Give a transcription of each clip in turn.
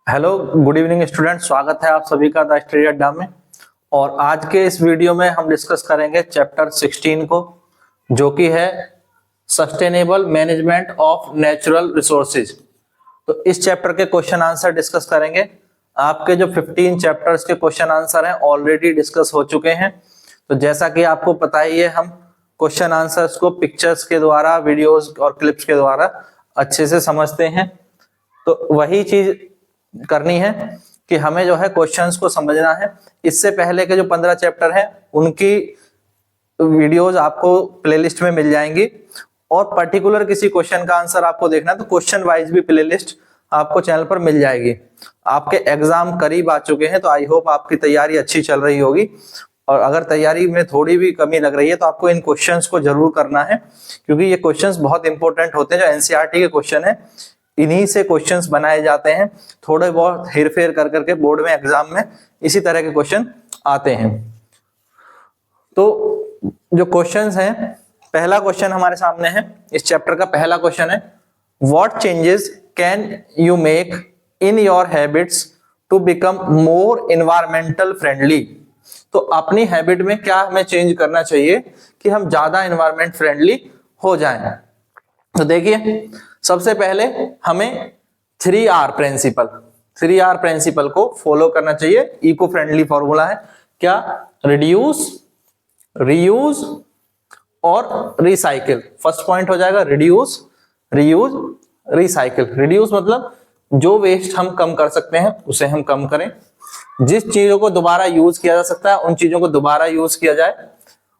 Hello good evening student, स्वागत है आप सभी का द स्टडी अड्डा में। और आज के इस वीडियो में हम डिस्कस करेंगे चैप्टर 16 को, जो कि है sustainable management of natural resources. तो इस चैप्टर के क्वेश्चन आंसर डिस्कस करेंगे। आपके जो 15 चैप्टर्स के क्वेश्चन आंसर हैं ऑलरेडी डिस्कस हो चुके हैं। तो जैसा कि आपको पता ही है, हम क्वेश्चन आंसर्स को पिक्चर्स के द्वारा, वीडियोस और क्लिप्स के द्वारा अच्छे से समझते हैं। तो वही चीज करनी है कि हमें जो है क्वेश्चंस को समझना है। इससे पहले के जो 15 चैप्टर हैं उनकी वीडियोस आपको प्लेलिस्ट में मिल जाएंगी, और पर्टिकुलर किसी क्वेश्चन का आंसर आपको देखना है तो क्वेश्चन वाइज भी प्लेलिस्ट आपको चैनल पर मिल जाएगी। आपके एग्जाम करीब आ चुके हैं, तो आई होप आपकी तैयारी अच्छी चल रही होगी। और अगर तैयारी में थोड़ी भी कमी लग रही है तो आपको इन क्वेश्चंस को जरूर करना है, क्योंकि ये क्वेश्चंस बहुत इंपॉर्टेंट होते हैं। जो एनसीईआरटी के क्वेश्चन है, इन्हीं से क्वेश्चंस बनाए जाते हैं। थोड़े बहुत हेरफेर कर करके बोर्ड में, एग्जाम में इसी तरह के क्वेश्चन आते हैं। तो जो क्वेश्चंस हैं, पहला क्वेश्चन हमारे सामने है। इस चैप्टर का पहला क्वेश्चन है, what changes can you make in your habits to become more environmental friendly. तो अपनी हैबिट में क्या हमें चेंज करना चाहिए कि हम ज्यादा एनवायरमेंट फ्रेंडली हो जाएं। तो देखिए, सबसे पहले हमें 3R प्रिंसिपल को फॉलो करना चाहिए। इको फ्रेंडली फॉर्मूला है क्या? रिड्यूस, रीयूज और रिसाइकिल। फर्स्ट पॉइंट हो जाएगा रिड्यूस, रीयूज, रिसाइकिल। रिड्यूस मतलब जो वेस्ट हम कम कर सकते हैं उसे हम कम करें। जिस चीजों को दोबारा यूज किया जा सकता है उन चीजों को दोबारा यूज किया जाए,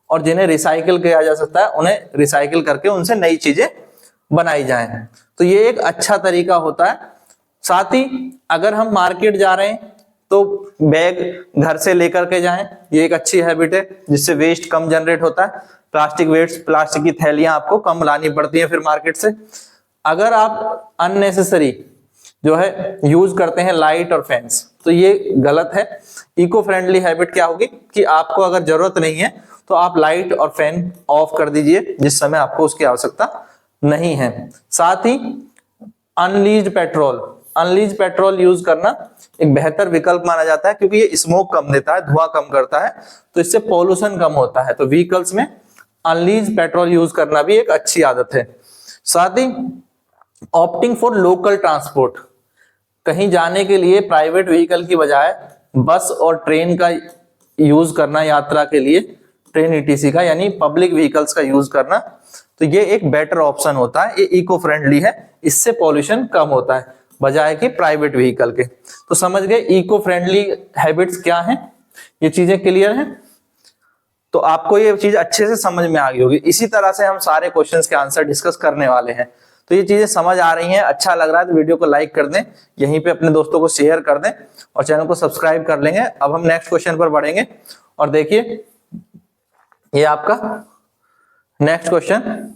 और जिन्हें रिसाइकिल किया जा सकता है उन्हें रिसाइकिल करके उनसे नई चीजें बनाई जाएं। तो ये एक अच्छा तरीका होता है। साथ ही अगर हम मार्केट जा रहे हैं तो बैग घर से लेकर के जाएं, ये एक अच्छी हैबिट है जिससे वेस्ट कम जनरेट होता है। प्लास्टिक वेस्ट, प्लास्टिक की थैलियां आपको कम लानी पड़ती हैं फिर मार्केट से। अगर आप अननेसेसरी जो है यूज करते हैं लाइट और फैंस, तो ये गलत है। इको फ्रेंडली हैबिट क्या होगी कि आपको अगर जरूरत नहीं है तो आप लाइट और फैन ऑफ कर दीजिए जिस समय आपको उसकी आवश्यकता नहीं है। साथ ही अनलीज्ड पेट्रोल यूज करना एक बेहतर विकल्प माना जाता है, क्योंकि ये स्मोक कम देता है, धुआं कम करता है, तो इससे पॉल्यूशन कम होता है। तो व्हीकल्स में अनलीज्ड पेट्रोल यूज करना भी एक अच्छी आदत है। साथ ही ऑप्टिंग फॉर लोकल ट्रांसपोर्ट, कहीं जाने के लिए प्राइवेट व्हीकल की बजाय बस और ट्रेन का यूज करना, यात्रा के लिए ट्रेन ईटीसी का यानी पब्लिक व्हीकल्स का यूज करना, तो ये एक बेटर ऑप्शन होता है। ये इको फ्रेंडली है, इससे पॉल्यूशन कम होता है बजाय कि प्राइवेट व्हीकल के। तो समझ गए इको फ्रेंडली हैबिट्स क्या हैं, ये चीजें क्लियर हैं। तो आपको ये चीज अच्छे से समझ में आ गई होगी। इसी तरह से हम सारे क्वेश्चंस के आंसर डिस्कस करने वाले हैं। तो ये चीजें समझ आ रही हैं, अच्छा लग रहा है तो वीडियो को लाइक कर दें, यहीं पे अपने दोस्तों को शेयर कर दें और चैनल को सब्सक्राइब कर लेंगे। अब हम नेक्स्ट क्वेश्चन पर बढ़ेंगे। और देखिए, ये आपका next question,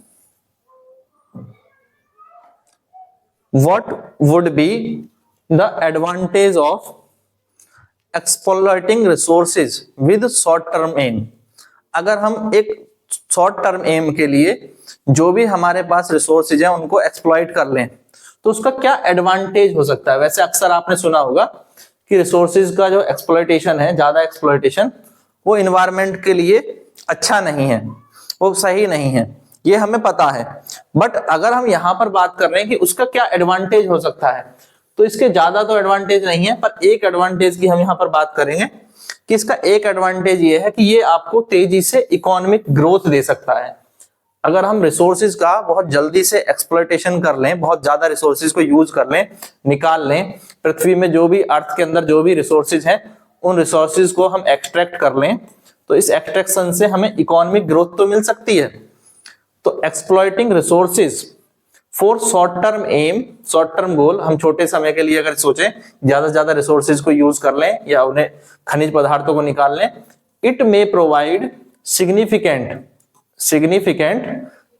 what would be the advantage of exploiting resources with short term aim. अगर हम एक शॉर्ट टर्म एम के लिए जो भी हमारे पास रिसोर्सेज हैं उनको एक्सप्लॉइट कर लें, तो उसका क्या एडवांटेज हो सकता है। वैसे अक्सर आपने सुना होगा कि रिसोर्सेज का जो एक्सप्लॉइटेशन है, ज्यादा एक्सप्लॉइटेशन, वो इन्वायरमेंट के लिए अच्छा नहीं है, वो सही नहीं है, ये हमें पता है। बट अगर हम यहां पर बात कर रहे हैं कि उसका क्या एडवांटेज हो सकता है, तो इसके ज्यादा तो एडवांटेज नहीं है, पर एक एडवांटेज की हम यहां पर बात करेंगे कि इसका एक एडवांटेज ये है कि ये आपको तेजी से इकोनॉमिक ग्रोथ दे सकता है। अगर हम रिसोर्सेज का बहुत जल्दी से एक्सप्लॉइटेशन कर लें, बहुत ज्यादा रिसोर्सेज को यूज कर लें, निकाल लें, पृथ्वी में जो भी, अर्थ के अंदर जो भी रिसोर्सेज हैं उन रिसोर्सेज को हम एक्सट्रैक्ट कर लें, तो इस एक्सट्रैक्शन से हमें इकोनॉमिक ग्रोथ तो मिल सकती है। तो exploiting resources for short term aim, short term goal, हम छोटे समय के लिए अगर सोचें ज्यादा से ज्यादा रिसोर्सेज को यूज कर लें या उन्हें खनिज पदार्थों को निकाल लें, it may provide significant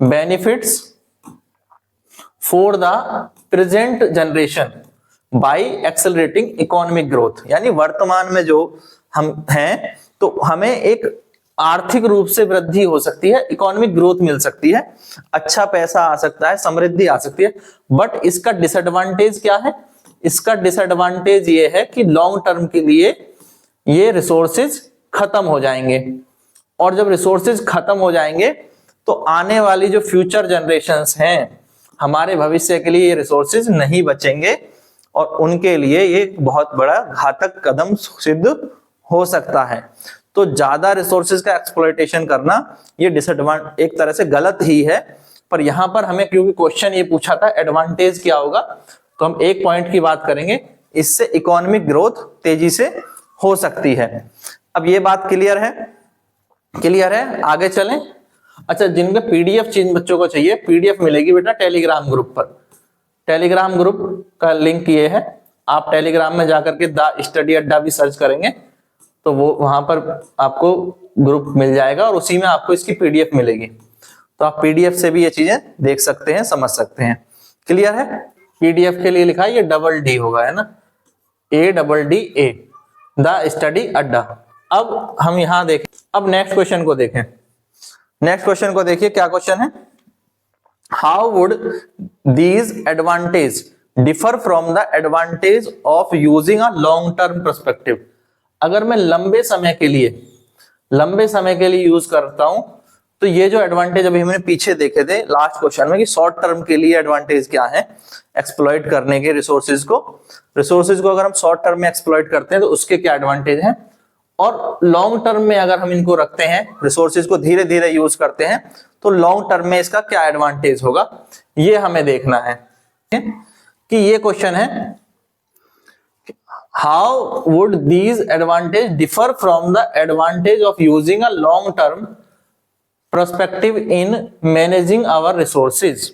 benefits for the present generation by accelerating economic growth। यानी वर्तमान में जो हम हैं तो हमें एक आर्थिक रूप से वृद्धि हो सकती है, इकोनॉमिक ग्रोथ मिल सकती है, अच्छा पैसा आ सकता है, समृद्धि आ सकती है। बट इसका डिसएडवांटेज क्या है? इसका डिसएडवांटेज ये है कि लॉन्ग टर्म के लिए ये रिसोर्सेज खत्म हो जाएंगे, और जब रिसोर्सेज खत्म हो जाएंगे तो आने वाली जो फ्यूचर जनरेशंस हैं, हमारे भविष्य के लिए ये रिसोर्सेज नहीं बचेंगे और उनके लिए ये बहुत बड़ा घातक कदम सिद्ध हो सकता है। तो ज्यादा रिसोर्सेज का एक्सप्लॉयटेशन करना ये डिसएडवांटेज एक तरह से गलत ही है, पर यहां पर हमें क्योंकि क्वेश्चन ये पूछा था एडवांटेज क्या होगा, तो हम एक पॉइंट की बात करेंगे, इससे इकोनॉमिक ग्रोथ तेजी से हो सकती है। अब ये बात क्लियर है? क्लियर है, आगे चलें। अच्छा, जिनके पीडीएफ जिन बच्चों को चाहिए, पीडीएफ मिलेगी बेटा टेलीग्राम ग्रुप पर। टेलीग्राम ग्रुप का लिंक ये है, आप टेलीग्राम में जाकर के द स्टडी अड्डा भी सर्च करेंगे तो वो वहां पर आपको ग्रुप मिल जाएगा और उसी में आपको इसकी पीडीएफ मिलेगी, तो आप पीडीएफ से भी ये चीजें देख सकते हैं, समझ सकते हैं। क्लियर है? पीडीएफ के लिए लिखा है ये डबल डी होगा, है ना, ADDA, द स्टडी अड्डा। अब हम यहां देखें, अब नेक्स्ट क्वेश्चन को देखें। नेक्स्ट क्वेश्चन को देखिए, क्या क्वेश्चन है? How would these advantage differ from the advantage of using a long term perspective. अगर मैं लंबे समय के लिए यूज करता हूं तो ये जो एडवांटेज अभी हमने पीछे देखे थे लास्ट क्वेश्चन में कि शॉर्ट टर्म के लिए एडवांटेज क्या है एक्सप्लॉइट करने के रिसोर्सेज को अगर हम शॉर्ट टर्म में एक्सप्लॉइट करते हैं तो उसके क्या एडवांटेज हैं, और लॉन्ग टर्म में अगर हम इनको रखते हैं, रिसोर्सेज को धीरे धीरे यूज करते हैं तो लॉन्ग टर्म में इसका क्या एडवांटेज होगा, ये हमें देखना है। कि ये क्वेश्चन है, how would these advantage differ from the advantage of using a long term perspective in managing our resources.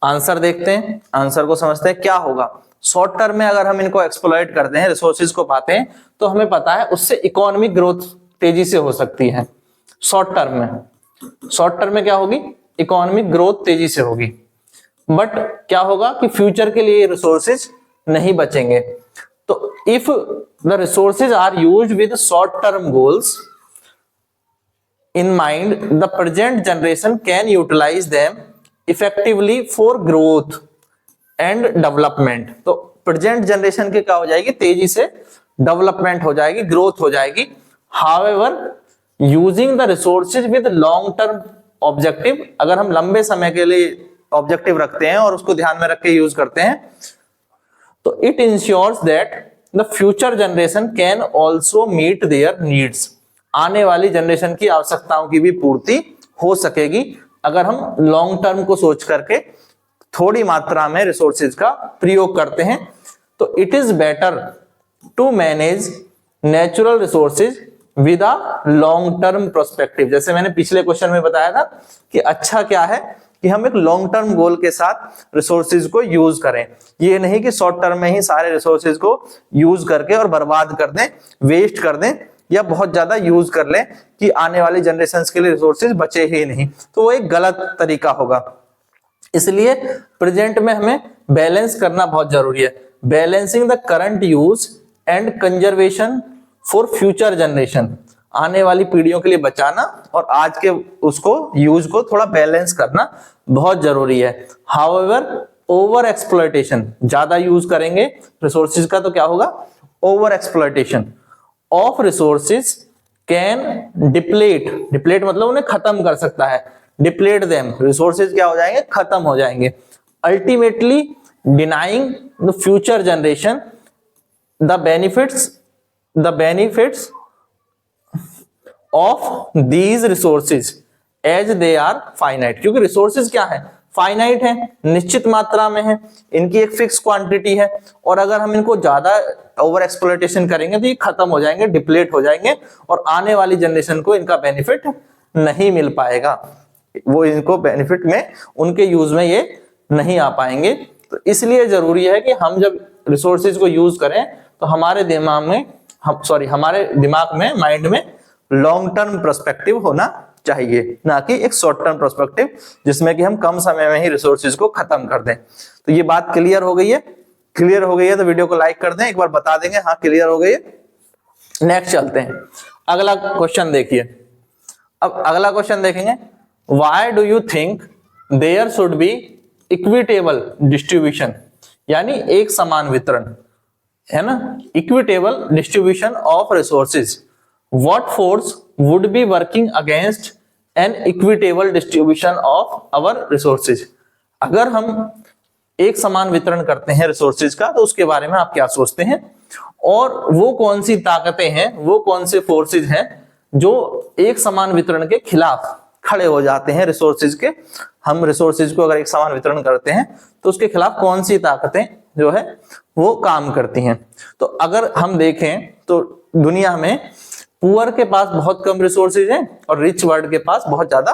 Answer देखते हैं, आंसर को समझते हैं क्या होगा। शॉर्ट टर्म में अगर हम इनको एक्सप्लॉइट करते हैं, रिसोर्सेज को पाते हैं, तो हमें पता है उससे इकोनॉमिक ग्रोथ तेजी से हो सकती है। शॉर्ट टर्म में क्या होगी? इकोनॉमिक ग्रोथ तेजी से होगी। बट क्या होगा कि फ्यूचर के लिए रिसोर्सेज नहीं बचेंगे। तो if the resources are used with short term goals in mind, the present generation can utilize them effectively for growth and development। तो प्रेजेंट जनरेशन के क्या हो जाएगी? तेजी से डेवलपमेंट हो जाएगी, ग्रोथ हो जाएगी। However, using the resources with long term objective, अगर हम लंबे समय के लिए ऑब्जेक्टिव रखते हैं और उसको ध्यान में रख के यूज करते हैं तो it ensures that the future generation can also meet their needs। आने वाली जनरेशन की आवश्यकताओं की भी पूर्ति हो सकेगी अगर हम लॉन्ग टर्म को सोच करके थोड़ी मात्रा में रिसोर्सेज का प्रयोग करते हैं। तो it is better to manage natural resources with a long term perspective. जैसे मैंने पिछले क्वेश्चन में बताया था कि अच्छा क्या है कि हम एक लॉन्ग टर्म गोल के साथ रिसोर्सेज को यूज करें, ये नहीं कि शॉर्ट टर्म में ही सारे रिसोर्सेज को यूज करके और बर्बाद कर दें, वेस्ट कर दें या बहुत ज्यादा यूज कर लें कि आने वाली जनरेशंस के लिए रिसोर्सेज बचे ही नहीं, तो वो एक गलत तरीका होगा। इसलिए प्रेजेंट में हमें बैलेंस करना बहुत जरूरी है। Balancing the current use and conservation for future generation. आने वाली पीढ़ियों के लिए बचाना और आज के उसको यूज को थोड़ा बैलेंस करना बहुत जरूरी है। हाउएवर ओवर एक्सप्लॉयटेशन, ज्यादा यूज करेंगे रिसोर्सेज का तो क्या होगा? Over exploitation of resources can deplete मतलब उन्हें खत्म कर सकता है। डिप्लेट देम, रिसोर्सेज क्या हो जाएंगे? खत्म हो जाएंगे। Ultimately denying the future generation the benefits of these resources as they are finite. क्योंकि रिसोर्सेज क्या है? फाइनाइट है, निश्चित मात्रा में है, इनकी एक फिक्स क्वांटिटी है, और अगर हम इनको ज्यादा ओवर एक्सप्लॉयटेशन करेंगे तो ये खत्म हो जाएंगे, डिप्लेट हो जाएंगे और आने वाली जनरेशन को इनका बेनिफिट नहीं मिल पाएगा। वो इनको बेनिफिट में, उनके यूज में ये नहीं आ पाएंगे। तो इसलिए जरूरी है कि हम जब रिसोर्सेज को यूज करें तो हमारे दिमाग में माइंड में लॉन्ग टर्म पर्सपेक्टिव होना चाहिए, ना कि एक शॉर्ट टर्म पर्सपेक्टिव जिसमें कि हम कम समय में ही रिसोर्सेज को खत्म कर दें। तो ये बात क्लियर हो गई है? क्लियर हो गई है तो वीडियो को लाइक कर दें, एक बार बता देंगे हाँ क्लियर हो गई है। नेक्स्ट चलते हैं, अगला क्वेश्चन देखिए। अब अगला क्वेश्चन देखेंगे, why do you think there should be equitable distribution. यानी एक समान वितरण, है ना, equitable distribution of resources. What force would be working against an equitable distribution of our resources. अगर हम एक समान वितरण करते हैं रिसोर्सेज का तो उसके बारे में आप क्या सोचते हैं, और वो कौन सी ताकतें हैं, वो कौन से फोर्सेज हैं जो एक समान वितरण के खिलाफ खड़े हो जाते हैं रिसोर्सेज के। हम रिसोर्सेज को अगर एक समान वितरण करते हैं तो उसके खिलाफ कौन सी ताकतें जो है वो काम करती हैं। तो अगर हम देखें तो दुनिया में पुअर के पास बहुत कम रिसोर्सेज हैं और रिच वर्ल्ड के पास बहुत ज्यादा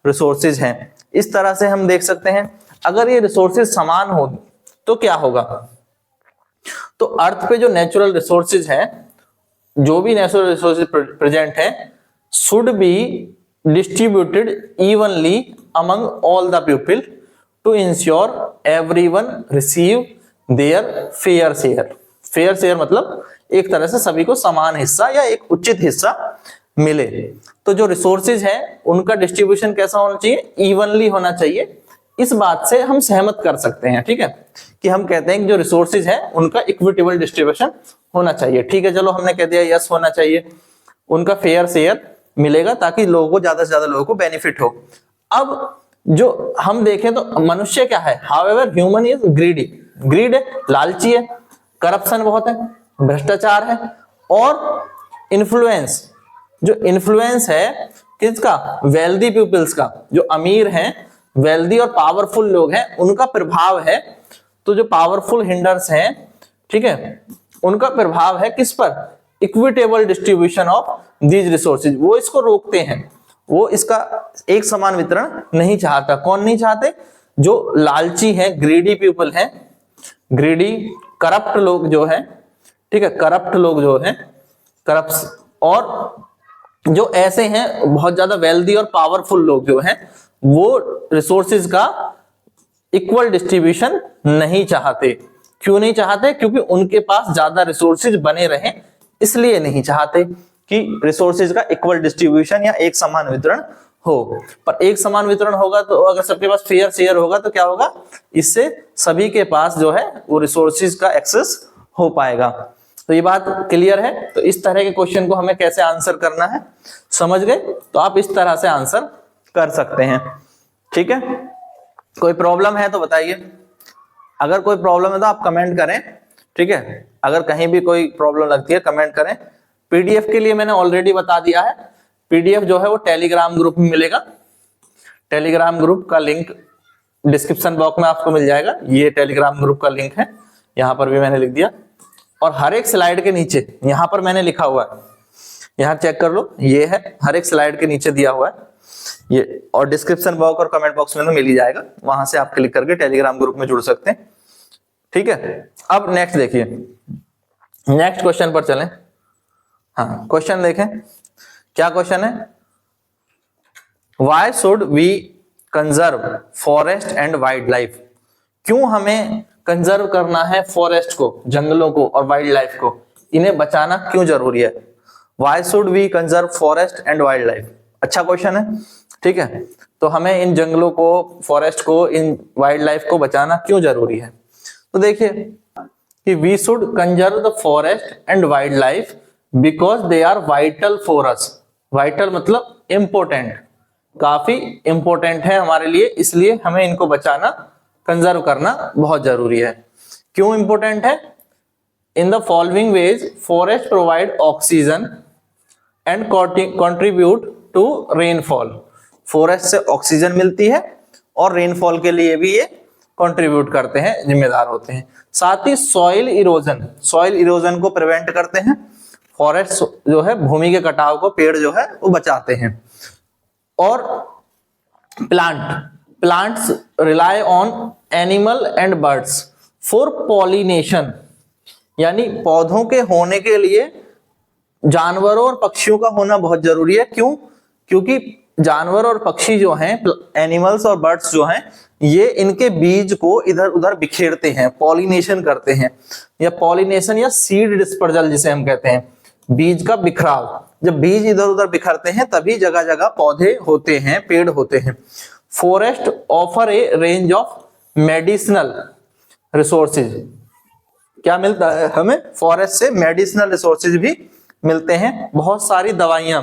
रिसोर्सेज हैं। इस तरह से हम देख सकते हैं अगर ये रिसोर्सेज समान हो तो क्या होगा। तो अर्थ पे जो नेचुरल रिसोर्सेज हैं, जो भी नेचुरल रिसोर्सेज प्रेजेंट हैं, should be distributed evenly among all the people to ensure everyone receive their fair share. Fair share मतलब एक तरह से सभी को समान हिस्सा या एक उचित हिस्सा मिले। तो जो रिसोर्सेज हैं उनका डिस्ट्रीब्यूशन कैसा होना चाहिए, इवनली होना चाहिए। इस बात से हम सहमत कर सकते हैं, ठीक है, कि हम कहते हैं कि जो रिसोर्सेज हैं उनका इक्विटेबल डिस्ट्रीब्यूशन होना चाहिए। ठीक है, चलो हमने कह दिया यस होना चाहिए, उनका फेयर शेयर मिलेगा ताकि लोगों को, ज्यादा से ज्यादा लोगों को बेनिफिट हो। अब जो हम देखें तो मनुष्य क्या है, however human is greedy, greed है, लालची है, करप्शन बहुत है, भ्रष्टाचार है, और इन्फ्लुएंस, जो इन्फ्लुएंस है किसका, वेल्दी पीपल्स का, जो अमीर हैं, वेल्दी और पावरफुल लोग हैं, उनका प्रभाव है। तो जो पावरफुल हिंडर्स हैं, ठीक है, उनका प्रभाव है किस पर, equitable distribution of these resources. वो इसको रोकते हैं, वो इसका एक समान वितरण नहीं चाहता। कौन नहीं चाहते, जो लालची है, ग्रीडी पीपल हैं, ग्रीडी करप्ट लोग जो हैं, ठीक है, करप्ट लोग जो हैं, करप्ट, और जो ऐसे हैं बहुत ज्यादा वेल्दी और पावरफुल लोग जो हैं, वो रिसोर्सेज का इक्वल डिस्ट्रीब्यूशन नहीं चाहते। क्यों नहीं चाहते, क्योंकि उनके पास ज्यादा रिसोर्सेज बने रहें, इसलिए नहीं चाहते कि रिसोर्सेज का इक्वल डिस्ट्रीब्यूशन या एक समान वितरण हो। पर एक समान वितरण होगा तो अगर सबके पास फेयर शेयर होगा तो क्या होगा, इससे सभी के पास जो है वो रिसोर्सेज का एक्सेस हो पाएगा। तो ये बात क्लियर है। तो इस तरह के क्वेश्चन को हमें कैसे आंसर करना है समझ गए, तो आप इस तरह से आंसर कर सकते हैं, ठीक है। कोई प्रॉब्लम है तो बताइए, अगर कोई प्रॉब्लम है तो आप कमेंट करें, ठीक है। अगर कहीं भी कोई प्रॉब्लम लगती है कमेंट करें। पीडीएफ के लिए मैंने ऑलरेडी बता दिया है, पीडीएफ जो है वो टेलीग्राम ग्रुप में मिलेगा। टेलीग्राम ग्रुप का लिंक डिस्क्रिप्शन बॉक्स में आपको मिल जाएगा, ये टेलीग्राम ग्रुप का लिंक है, यहाँ पर भी मैंने लिख दिया। और हर एक स्लाइड के नीचे यहाँ पर मैंने लिखा हुआ है, यहाँ चेक कर लो, ये है, हर एक स्लाइड के नीचे दिया हुआ है ये, और डिस्क्रिप्शन बॉक्स और कमेंट बॉक्स में तो मिल ही जाएगा, वहां से आप क्लिक करके टेलीग्राम ग्रुप में जुड़ सकते हैं, ठीक है। अब नेक्स्ट देखिए, नेक्स्ट क्वेश्चन पर चलें। हाँ, क्वेश्चन देखें, क्या क्वेश्चन है, why should we conserve forest and wildlife. क्यों हमें कंजर्व करना है फॉरेस्ट को, जंगलों को और वाइल्ड लाइफ को, इन्हें बचाना क्यों जरूरी है। Why should we conserve forest and wildlife, अच्छा क्वेश्चन है, ठीक है। तो हमें इन जंगलों को, फॉरेस्ट को, इन वाइल्ड लाइफ को बचाना क्यों जरूरी है। तो देखिए कि we should conserve the forest and wildlife because they are vital for us. Vital मतलब इंपॉर्टेंट, काफी इंपॉर्टेंट है हमारे लिए, इसलिए हमें इनको बचाना, कंजर्व करना बहुत जरूरी है। क्यों इंपॉर्टेंट है, in the following ways forest provide oxygen and contribute to rainfall. Forest से ऑक्सीजन मिलती है और रेनफॉल के लिए भी ये कंट्रीब्यूट करते हैं, जिम्मेदार होते हैं। साथ ही सॉइल इरोजन, सॉइल इरोजन को प्रिवेंट करते हैं। फॉरेस्ट जो है भूमि के कटाव को, पेड़ जो है वो बचाते हैं। और plants rely on animal and birds for pollination, यानी पौधों के होने के लिए जानवरों और पक्षियों का होना बहुत जरूरी है। क्यों, क्योंकि जानवर और पक्षी जो हैं, एनिमल्स और बर्ड्स जो हैं, ये इनके बीज को इधर उधर बिखेरते हैं, पॉलिनेशन करते हैं, या पॉलिनेशन या सीड डिस्पर्जल जिसे हम कहते हैं, बीज का बिखराव। जब बीज इधर उधर बिखरते हैं तभी जगह जगह पौधे होते हैं, पेड़ होते हैं। Forest offer A range of medicinal resources. क्या मिलता है हमें? फॉरेस्ट से मेडिसिनल रिसोर्सेज भी मिलते हैं। बहुत सारी दवाइयां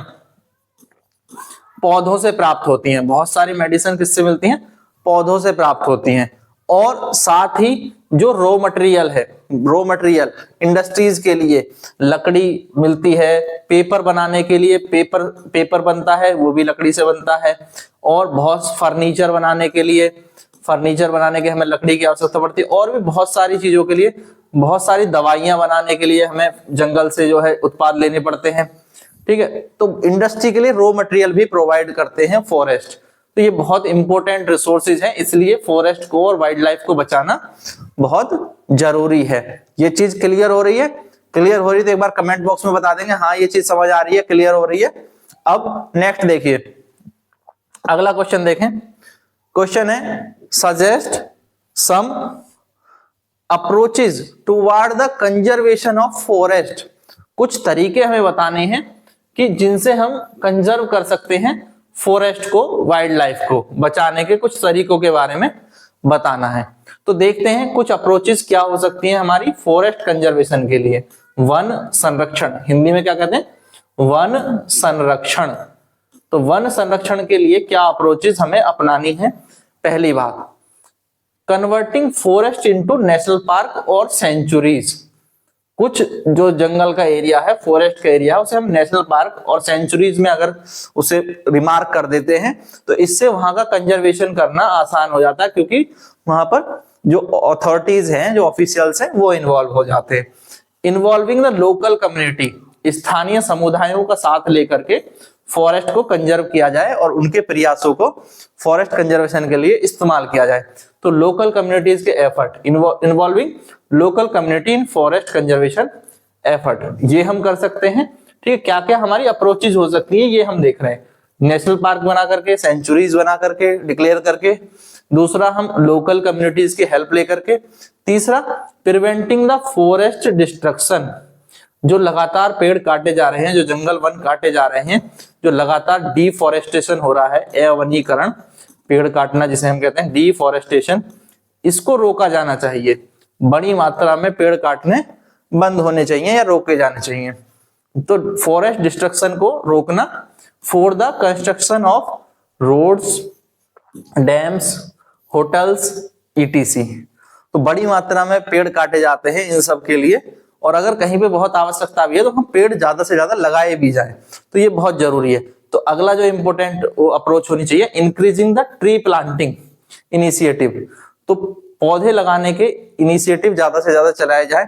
पौधों से प्राप्त होती हैं, बहुत सारी मेडिसिन किससे मिलती हैं? पौधों से प्राप्त होती हैं। और साथ ही जो रॉ मटेरियल है, रॉ मटेरियल इंडस्ट्रीज के लिए लकड़ी मिलती है, पेपर बनाने के लिए पेपर बनता है, वो भी लकड़ी से बनता है। और बहुत फर्नीचर बनाने के लिए, फर्नीचर बनाने के हमें लकड़ी की आवश्यकता पड़ती है। और भी बहुत सारी चीजों के लिए, बहुत सारी दवाइयां बनाने के लिए हमें जंगल से जो है उत्पाद लेने पड़ते हैं। ठीक है, तो इंडस्ट्री के लिए रॉ मटेरियल भी प्रोवाइड करते हैं फॉरेस्ट। तो ये बहुत इंपॉर्टेंट रिसोर्सेज हैं, इसलिए फॉरेस्ट को और वाइल्ड लाइफ को बचाना बहुत जरूरी है। ये चीज क्लियर हो रही है? क्लियर हो रही है तो एक बार कमेंट बॉक्स में बता देंगे हाँ ये चीज समझ आ रही है, क्लियर हो रही है। अब नेक्स्ट देखिए, अगला क्वेश्चन देखें। क्वेश्चन है suggest some approaches toward the conservation of forest. कुछ तरीके हमें बताने हैं कि जिनसे हम कंजर्व कर सकते हैं फॉरेस्ट को, वाइल्ड लाइफ को बचाने के कुछ तरीकों के बारे में बताना है। तो देखते हैं कुछ अप्रोचेस क्या हो सकती हैं हमारी फॉरेस्ट कंजर्वेशन के लिए। वन संरक्षण, हिंदी में क्या कहते हैं? वन संरक्षण। तो वन संरक्षण के लिए क्या अप्रोचेस हमें अपनानी है? पहली बात, converting forest into national park और सेंचुरीज। कुछ जो जंगल का एरिया है, फॉरेस्ट का एरिया है, उसे हम नेशनल पार्क और सेंचुरीज में अगर उसे रिमार्क कर देते हैं तो इससे वहां का कंजर्वेशन करना आसान हो जाता है, क्योंकि वहां पर जो अथॉरिटीज हैं, जो ऑफिशियल्स हैं, वो इन्वॉल्व हो जाते हैं। इन्वॉल्विंग द लोकल कम्युनिटी, स्थानीय समुदायों का साथ लेकर के फॉरेस्ट को कंजर्व किया जाए और उनके प्रयासों को फॉरेस्ट कंजर्वेशन के लिए इस्तेमाल किया जाए। तो लोकल कम्युनिटीज के effort, involving local community in forest conservation effort, ये हम कर सकते हैं। ठीक है, क्या क्या हमारी अप्रोचेज हो सकती है ये हम देख रहे हैं। नेशनल पार्क बना करके, सेंचुरीज बना करके, डिक्लेयर करके। दूसरा, हम लोकल कम्युनिटीज की हेल्प लेकर के। तीसरा, प्रिवेंटिंग द फॉरेस्ट डिस्ट्रक्शन, जो लगातार पेड़ काटे जा रहे हैं, जो जंगल वन काटे जा रहे हैं, जो लगातार डिफॉरेस्टेशन हो रहा है, अवनीकरण, पेड़ काटना जिसे हम कहते हैं डिफॉरेस्टेशन, इसको रोका जाना चाहिए। बड़ी मात्रा में पेड़ काटने बंद होने चाहिए या रोके जाने चाहिए। तो फॉरेस्ट डिस्ट्रक्शन को रोकना for the construction of roads, dams, hotels, etc. तो बड़ी मात्रा में पेड़ काटे जाते हैं इन सब के लिए, और अगर कहीं पे बहुत आवश्यकता भी है तो हम पेड़ ज्यादा से ज्यादा लगाए भी जाएं, तो ये बहुत जरूरी है। तो अगला जो इंपॉर्टेंट अप्रोच होनी चाहिए, increasing the tree planting initiative. तो पौधे लगाने के इनिशिएटिव ज्यादा से ज्यादा चलाए जाए।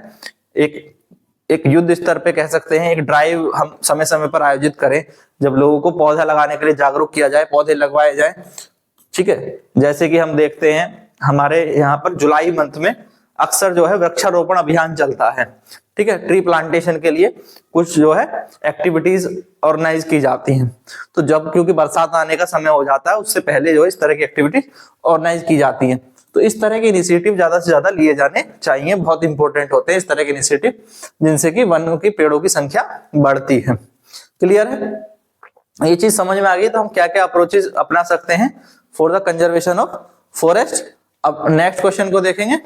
एक युद्ध स्तर पे कह सकते हैं, एक ड्राइव हम समय समय पर आयोजित करें, जब लोगों को पौधा लगाने के लिए जागरूक किया जाए, पौधे लगवाए जाए। ठीक है, जैसे कि हम देखते हैं हमारे यहाँ पर जुलाई मंथ में अक्सर जो है वृक्षारोपण अभियान चलता है। ठीक है, ट्री प्लांटेशन के लिए कुछ जो है एक्टिविटीज ऑर्गेनाइज की जाती हैं। तो जब क्योंकि बरसात आने का समय हो जाता है, उससे पहले जो है इस तरह की एक्टिविटीज ऑर्गेनाइज की जाती हैं। तो इस तरह के इनिशिएटिव ज्यादा से ज्यादा लिए जाने चाहिए, बहुत इंपॉर्टेंट होते हैं इस तरह के इनिशिएटिव, जिनसे कि वनों की, पेड़ों की संख्या बढ़ती है। क्लियर है? ये चीज समझ में आ गई तो हम क्या क्या अप्रोचेज अपना सकते हैं for the conservation of forest. अब नेक्स्ट क्वेश्चन को देखेंगे,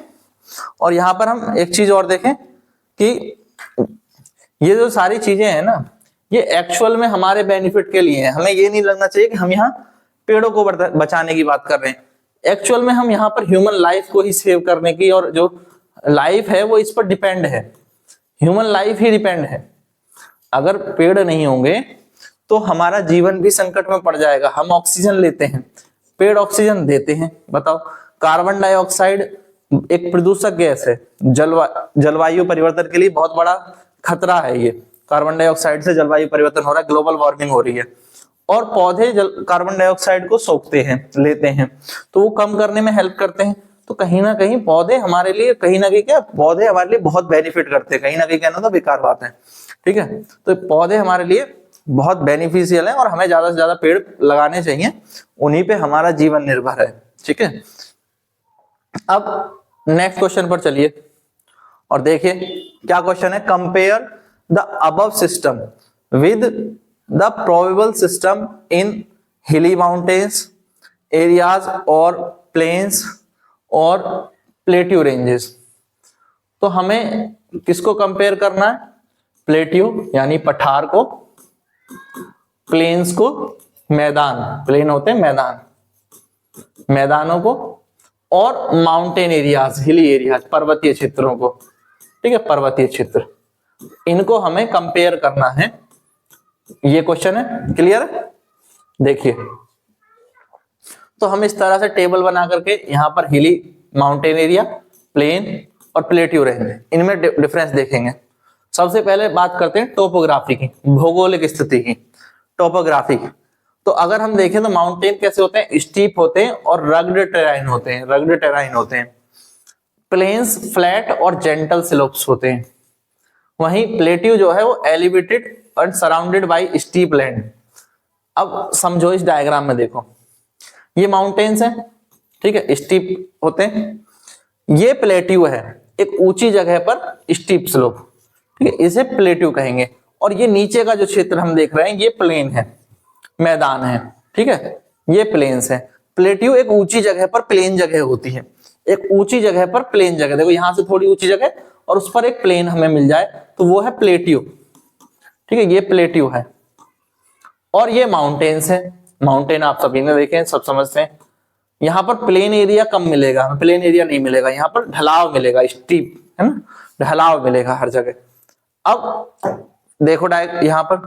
और यहां पर हम एक चीज और देखें कि ये जो सारी चीजें हैं ना, ये एक्चुअल में हमारे बेनिफिट के लिए है। हमें ये नहीं लगना चाहिए कि हम यहाँ पेड़ों को बचाने की बात कर रहे हैं। एक्चुअल में हम यहाँ पर ह्यूमन लाइफ को ही सेव करने की, और जो लाइफ है वो इस पर डिपेंड है, ह्यूमन लाइफ ही डिपेंड है। अगर पेड़ नहीं होंगे तो हमारा जीवन भी संकट में पड़ जाएगा। हम ऑक्सीजन लेते हैं, पेड़ ऑक्सीजन देते हैं। बताओ, कार्बन डाइऑक्साइड एक प्रदूषक गैस है, जलवायु परिवर्तन के लिए बहुत बड़ा खतरा है। ये कार्बन डाइऑक्साइड से जलवायु परिवर्तन हो रहा है, ग्लोबल वार्मिंग हो रही है। और पौधे कार्बन डाइऑक्साइड को सोखते हैं, लेते हैं, तो वो कम करने में हेल्प करते हैं। तो कहीं ना कहीं पौधे हमारे लिए, कहीं ना कहीं क्या, पौधे हमारे लिए बहुत बेनिफिट करते हैं। कहीं ना कहीं कहना तो बेकार बात है। ठीक है, तो पौधे हमारे लिए बहुत बेनिफिशियल है और हमें ज्यादा से ज्यादा पेड़ लगाने चाहिए, उन्हीं पे हमारा जीवन निर्भर है। ठीक है, अब नेक्स्ट क्वेश्चन पर चलिए और देखिए क्या क्वेश्चन है। Compare the above system with the probable system in हिली माउंटेन्स एरियाज और प्लेन्स और प्लेट्यू रेंजेस। तो हमें किसको कंपेयर करना है? प्लेट्यू यानी पठार को, प्लेन्स को मैदान, प्लेन होते हैं मैदान, मैदानों को, और माउंटेन एरियाज, हिली एरियाज, पर्वतीय क्षेत्रों को, ठीक है, पर्वतीय क्षेत्र, इनको हमें कंपेयर करना है। ये क्वेश्चन है, क्लियर है? देखिए, तो हम इस तरह से टेबल बना करके यहां पर हिली, माउंटेन एरिया, प्लेन और प्लेट्यू रहेंगे, इनमें डिफरेंस देखेंगे। सबसे पहले बात करते हैं टोपोग्राफी की, भौगोलिक स्थिति की, टोपोग्राफी। तो अगर हम देखें तो माउंटेन कैसे होते हैं? स्टीप होते हैं और रग्ड टेराइन होते हैं, रग्ड टेराइन होते हैं। प्लेन्स फ्लैट और जेंटल स्लोप्स होते हैं। वहीं प्लेट्यू जो है वो एलिवेटेड और सराउंडेड बाय स्टीप लैंड। अब समझो इस डायग्राम में, देखो ये माउंटेन्स हैं, ठीक है, स्टीप होते हैं। ये प्लेट्यू है, एक ऊंची जगह पर स्टीप स्लोप, ठीक है, इसे प्लेट्यू कहेंगे। और ये नीचे का जो क्षेत्र हम देख रहे हैं ये प्लेन है, मैदान है, ठीक है, ये प्लेन्स है। प्लेट्यू एक ऊंची जगह पर प्लेन जगह होती है, एक ऊंची जगह पर प्लेन जगह, देखो यहां से थोड़ी ऊंची जगह और उस पर एक प्लेन हमें मिल जाए तो वो है प्लेट्यू, ठीक है, ये प्लेट्यू है। और ये माउंटेन्स है, माउंटेन आप सभी ने देखे, सब समझते हैं। यहाँ पर प्लेन एरिया कम मिलेगा, हमें प्लेन एरिया नहीं मिलेगा, यहाँ पर ढलाव मिलेगा, स्टीप है ना, ढलाव मिलेगा हर जगह। अब देखो डायरेक्ट यहाँ पर,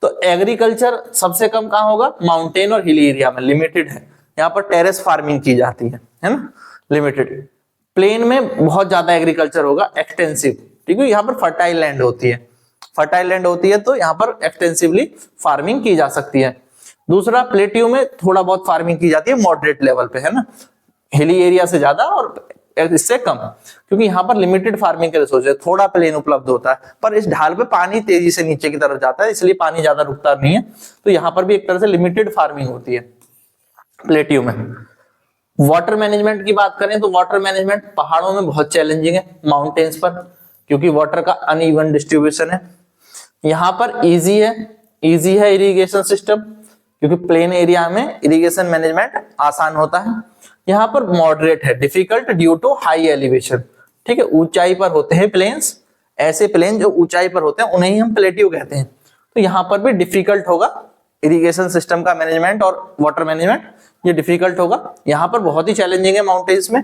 तो एग्रीकल्चर सबसे कम कहाँ होगा? माउंटेन और हिली एरिया में, लिमिटेड है। यहाँ पर टेरेस फार्मिंग की जाती है ना, लिमिटेड। प्लेन में बहुत ज्यादा एग्रीकल्चर होगा, एक्सटेंसिव, ठीक है, यहाँ पर फर्टाइल लैंड होती है, फर्टाइल लैंड होती है, तो यहाँ पर एक्सटेंसिवली फार्मिंग की जा सकती है। दूसरा, प्लेट्यू में थोड़ा बहुत फार्मिंग की जाती है, मॉडरेट लेवल पे, है ना, हिली एरिया से ज्यादा और इससे कम, क्योंकि यहाँ पर लिमिटेड फार्मिंग के रिसोर्स है, थोड़ा प्लेन उपलब्ध होता है, पर इस ढाल पे पानी तेजी से नीचे की तरफ जाता है, इसलिए पानी ज्यादा रुकता नहीं है, तो यहाँ पर भी एक तरह से लिमिटेड फार्मिंग होती है प्लेट्यू में। वाटर मैनेजमेंट की बात करें तो वाटर मैनेजमेंट पहाड़ों में बहुत चैलेंजिंग है, माउंटेन्स पर, क्योंकि वाटर का अनइवन डिस्ट्रीब्यूशन है। यहाँ पर इजी है इरिगेशन सिस्टम, क्योंकि प्लेन एरिया में इरिगेशन मैनेजमेंट आसान होता है। यहाँ पर मॉडरेट है, difficult due to high elevation, ठीक है, ऊंचाई पर होते हैं प्लेन्स, ऐसे प्लेन जो ऊंचाई पर होते हैं उन्हें ही हम प्लेट्यू कहते हैं। तो यहाँ पर भी डिफिकल्ट होगा इरिगेशन सिस्टम का मैनेजमेंट और वाटर मैनेजमेंट, ये डिफिकल्ट होगा। यहाँ पर बहुत ही चैलेंजिंग है माउंटेन्स में,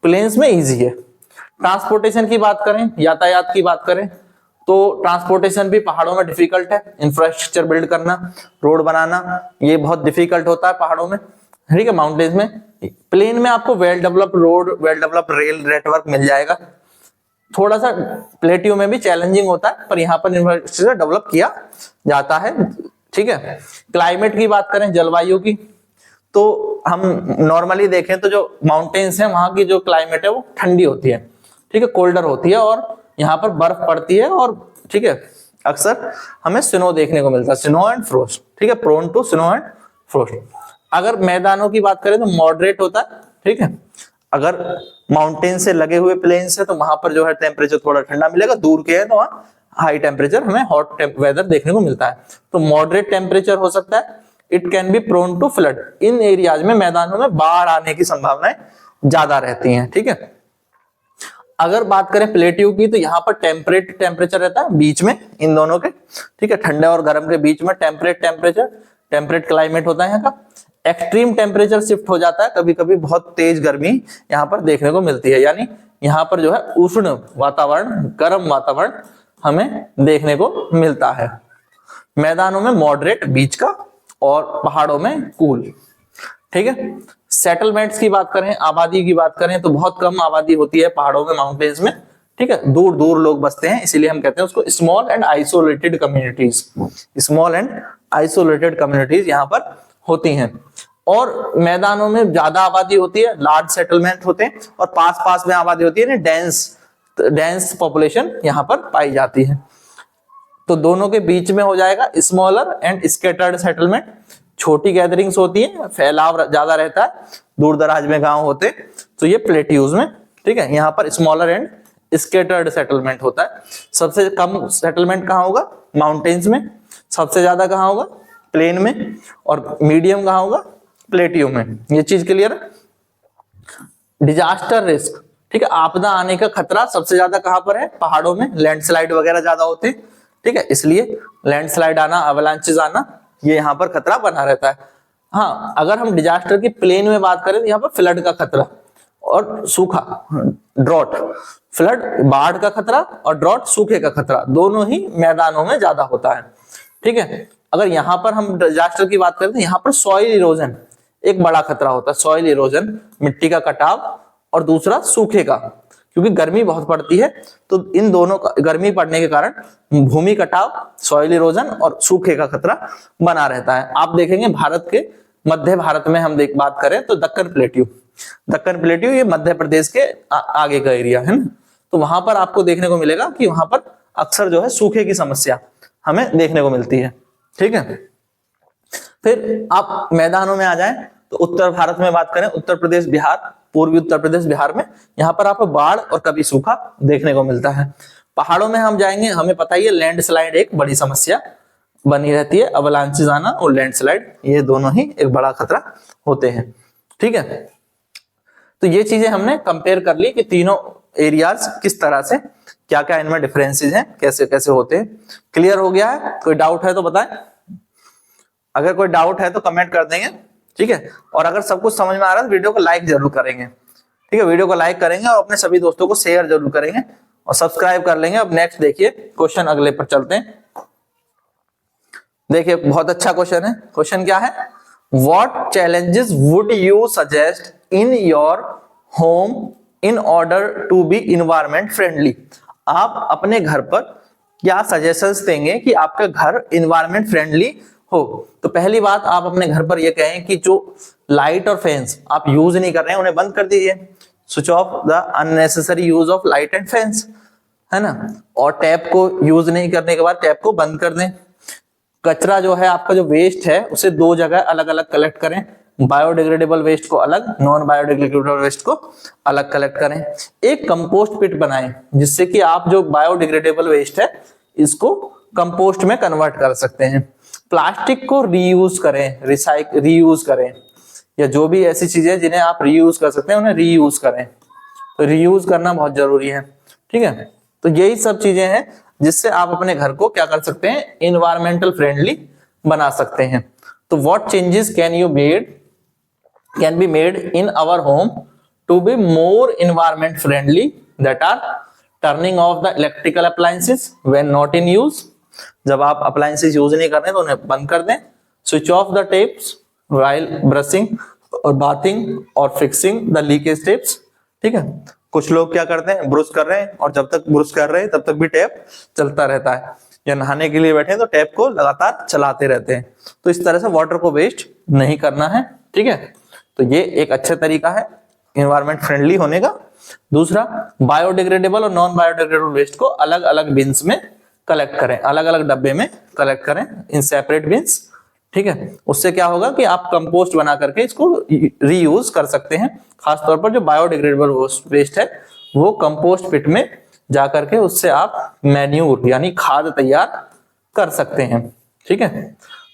प्लेन्स में इजी है। ट्रांसपोर्टेशन की बात करें, यातायात की बात करें, तो ट्रांसपोर्टेशन भी पहाड़ों में डिफिकल्ट है, इंफ्रास्ट्रक्चर बिल्ड करना, रोड बनाना, ये बहुत डिफिकल्ट होता है पहाड़ों में, ठीक है। माउंटेन्स में, प्लेन में आपको well developed road, well developed rail network मिल जाएगा। थोड़ा सा प्लेट्यू में भी चैलेंजिंग होता है, पर यहाँ पर इंफ्रास्ट्रक्चर डेवलप किया जाता है, ठीक है। क्लाइमेट की बात करें, जलवायु की, तो हम नॉर्मली देखें तो जो माउंटेन्स हैं वहां की जो क्लाइमेट है वो ठंडी होती है, ठीक है, कोल्डर होती है, और यहाँ पर बर्फ पड़ती है, और ठीक है, अक्सर हमें स्नो देखने को मिलता है, स्नो एंड फ्रोस्ट, ठीक है, prone to snow and frost. अगर मैदानों की बात करें तो मॉडरेट होता है, ठीक है। अगर माउंटेन से लगे हुए प्लेन्स है तो वहां पर जो है टेम्परेचर थोड़ा ठंडा मिलेगा, दूर के है तो वहां हाई टेम्परेचर, हमें हॉट वेदर देखने को मिलता है। तो मॉडरेट टेम्परेचर हो सकता है। It can be prone to flood, in areas में, मैदानों में बाढ़ आने की संभावनाएं ज्यादा रहती हैं, ठीक है। अगर बात करें प्लेट्यू की, तो यहाँ पर टेम्परेट टेम्परेचर रहता है बीच में इन दोनों के, ठीक है, ठंडे और गर्म के बीच में टेम्परेट टेम्परेचर, टेम्परेट क्लाइमेट होता है यहाँ का। एक्सट्रीम टेम्परेचर शिफ्ट हो जाता है, कभी कभी बहुत तेज गर्मी यहाँ पर देखने को मिलती है, यानी यहाँ पर जो है उष्ण वातावरण, गर्म वातावरण हमें देखने को मिलता है। मैदानों में मॉडरेट बीच का, और पहाड़ों में कूल, ठीक है। सेटलमेंट्स की बात करें, आबादी की बात करें, तो बहुत कम आबादी होती है पहाड़ों में, माउंटेन्स में, ठीक है, दूर दूर लोग बसते हैं, इसीलिए हम कहते हैं उसको small and isolated communities, small and isolated communities यहाँ पर होती हैं। और मैदानों में ज्यादा आबादी होती है, लार्ज सेटलमेंट होते हैं, और पास पास में आबादी होती है, डेंस पॉपुलेशन यहाँ पर पाई जाती है। तो दोनों के बीच में हो जाएगा स्मॉलर एंड स्कैटर्ड सेटलमेंट, छोटी गैदरिंग्स होती है, फैलाव ज्यादा रहता है, दूर दराज में गांव होते, तो ये प्लेट्यूज में, ठीक है, यहाँ पर स्मॉलर एंड स्कैटर्ड सेटलमेंट होता है। सबसे कम सेटलमेंट कहाँ होगा? माउंटेन्स में। सबसे ज्यादा कहाँ होगा? प्लेन में। और मीडियम कहाँ होगा? प्लेट्यू में। ये चीज क्लियर है। डिजास्टर रिस्क, ठीक है, आपदा आने का खतरा सबसे ज्यादा कहां पर है? पहाड़ों में, लैंडस्लाइड वगैरह ज्यादा होते हैं, ठीक है, इसलिए लैंडस्लाइड आना, अवलांचेस आना, ये यहाँ पर खतरा बना रहता है। हाँ, अगर हम डिजास्टर की प्लेन में बात करें तो यहाँ पर फ्लड का खतरा और सूखा, ड्रॉट, फ्लड बाढ़ का खतरा और ड्रॉट सूखे का खतरा, दोनों ही मैदानों में ज्यादा होता है, ठीक है। अगर यहाँ पर हम डिजास्टर की बात करें तो यहाँ पर सॉइल इरोजन एक बड़ा खतरा होता है, सॉइल इरोजन, मिट्टी का कटाव, और दूसरा सूखे का, क्योंकि गर्मी बहुत पड़ती है, तो इन दोनों का, गर्मी पड़ने के कारण भूमि कटाव, सॉइल इरोजन और सूखे का खतरा बना रहता है। आप देखेंगे भारत के मध्य भारत में हम बात करें तो दक्कन प्लेट्यू ये मध्य प्रदेश के आगे का एरिया है ना, तो वहां पर आपको देखने को मिलेगा कि वहां पर अक्सर जो है सूखे की समस्या हमें देखने को मिलती है, ठीक है। फिर आप मैदानों में आ जाएं तो उत्तर भारत में बात करें, उत्तर प्रदेश बिहार, पूर्वी उत्तर प्रदेश बिहार में, यहाँ पर आपको बाढ़ और कभी सूखा देखने को मिलता है। पहाड़ों में हम जाएंगे, हमें पता ही है लैंडस्लाइड एक बड़ी समस्या बनी रहती है, अवलांचेस आना और लैंडस्लाइड, ये दोनों ही एक बड़ा खतरा होते हैं, ठीक है। तो ये चीजें हमने कंपेयर कर ली कि तीनों एरियाज किस तरह से, क्या क्या इनमें डिफरेंसेस हैं, कैसे कैसे होते हैं। क्लियर हो गया है? कोई डाउट है तो बताएं, अगर कोई डाउट है तो कमेंट कर देंगे, ठीक है। और अगर सब कुछ समझ में आ रहा है तो वीडियो को लाइक जरूर करेंगे, ठीक है, वीडियो को लाइक करेंगे और अपने सभी दोस्तों को शेयर जरूर करेंगे और सब्सक्राइब कर लेंगे। अब नेक्स्ट देखिए क्वेश्चन, अगले पर चलते हैं। देखिए बहुत अच्छा क्वेश्चन है। क्वेश्चन क्या है? What challenges would you suggest in your home in order to be environment friendly? आप अपने घर पर क्या सजेशंस देंगे कि आपका घर इन्वायरमेंट फ्रेंडली हो? तो पहली बात, आप अपने घर पर यह कहें कि जो लाइट और फैंस आप यूज नहीं कर रहे हैं उन्हें बंद कर दीजिए, switch off the unnecessary use of light and fans, है ना। और टैप को यूज नहीं करने के बाद टैप को बंद कर दें। कचरा जो है आपका, जो वेस्ट है, उसे दो जगह अलग अलग कलेक्ट करें, बायोडिग्रेडेबल वेस्ट को अलग, नॉन बायोडिग्रेडेबल वेस्ट को अलग कलेक्ट करें। एक कंपोस्ट पिट बनाएं जिससे कि आप जो बायोडिग्रेडेबल वेस्ट है इसको कंपोस्ट में कन्वर्ट कर सकते हैं। प्लास्टिक को रीयूज करें, रीयूज करें, या जो भी ऐसी चीजें जिन्हें आप रीयूज कर सकते हैं उन्हें रीयूज करें। तो रीयूज करना बहुत जरूरी है, ठीक है। तो यही सब चीजें हैं जिससे आप अपने घर को क्या कर सकते हैं, इन्वायरमेंटल फ्रेंडली बना सकते हैं। तो what changes can be made in our home to be more environment friendly? That are turning off the electrical appliances when not in use, जब आप अप्लायंसेस यूज नहीं कर रहे तो उन्हें बंद कर दें। Switch off the tapes while brushing और बाथिंग और फिक्सिंग द लीकेज टेप्स, ठीक है। कुछ लोग क्या करते हैं, ब्रश कर रहे हैं और जब तक ब्रश कर रहे हैं तब तक भी टैप चलता रहता है, या नहाने के लिए बैठे हैं तो टैप को लगातार चलाते रहते हैं। तो इस तरह से वाटर को वेस्ट नहीं करना है, ठीक है। तो ये एक अच्छा तरीका है एनवायरमेंट फ्रेंडली होने का। दूसरा, बायोडिग्रेडेबल और नॉन बायोडिग्रेडेबल वेस्ट को अलग अलग बिन्स में कलेक्ट करें, अलग अलग डब्बे में कलेक्ट करें, इन सेपरेट बिन्स, ठीक है। उससे क्या होगा कि आप कंपोस्ट बना करके इसको रीयूज कर सकते हैं। खासतौर पर जो बायोडिग्रेडेबल वेस्ट है वो कंपोस्ट पिट में जाकर के उससे आप मैन्यूर यानी खाद तैयार कर सकते हैं, ठीक है।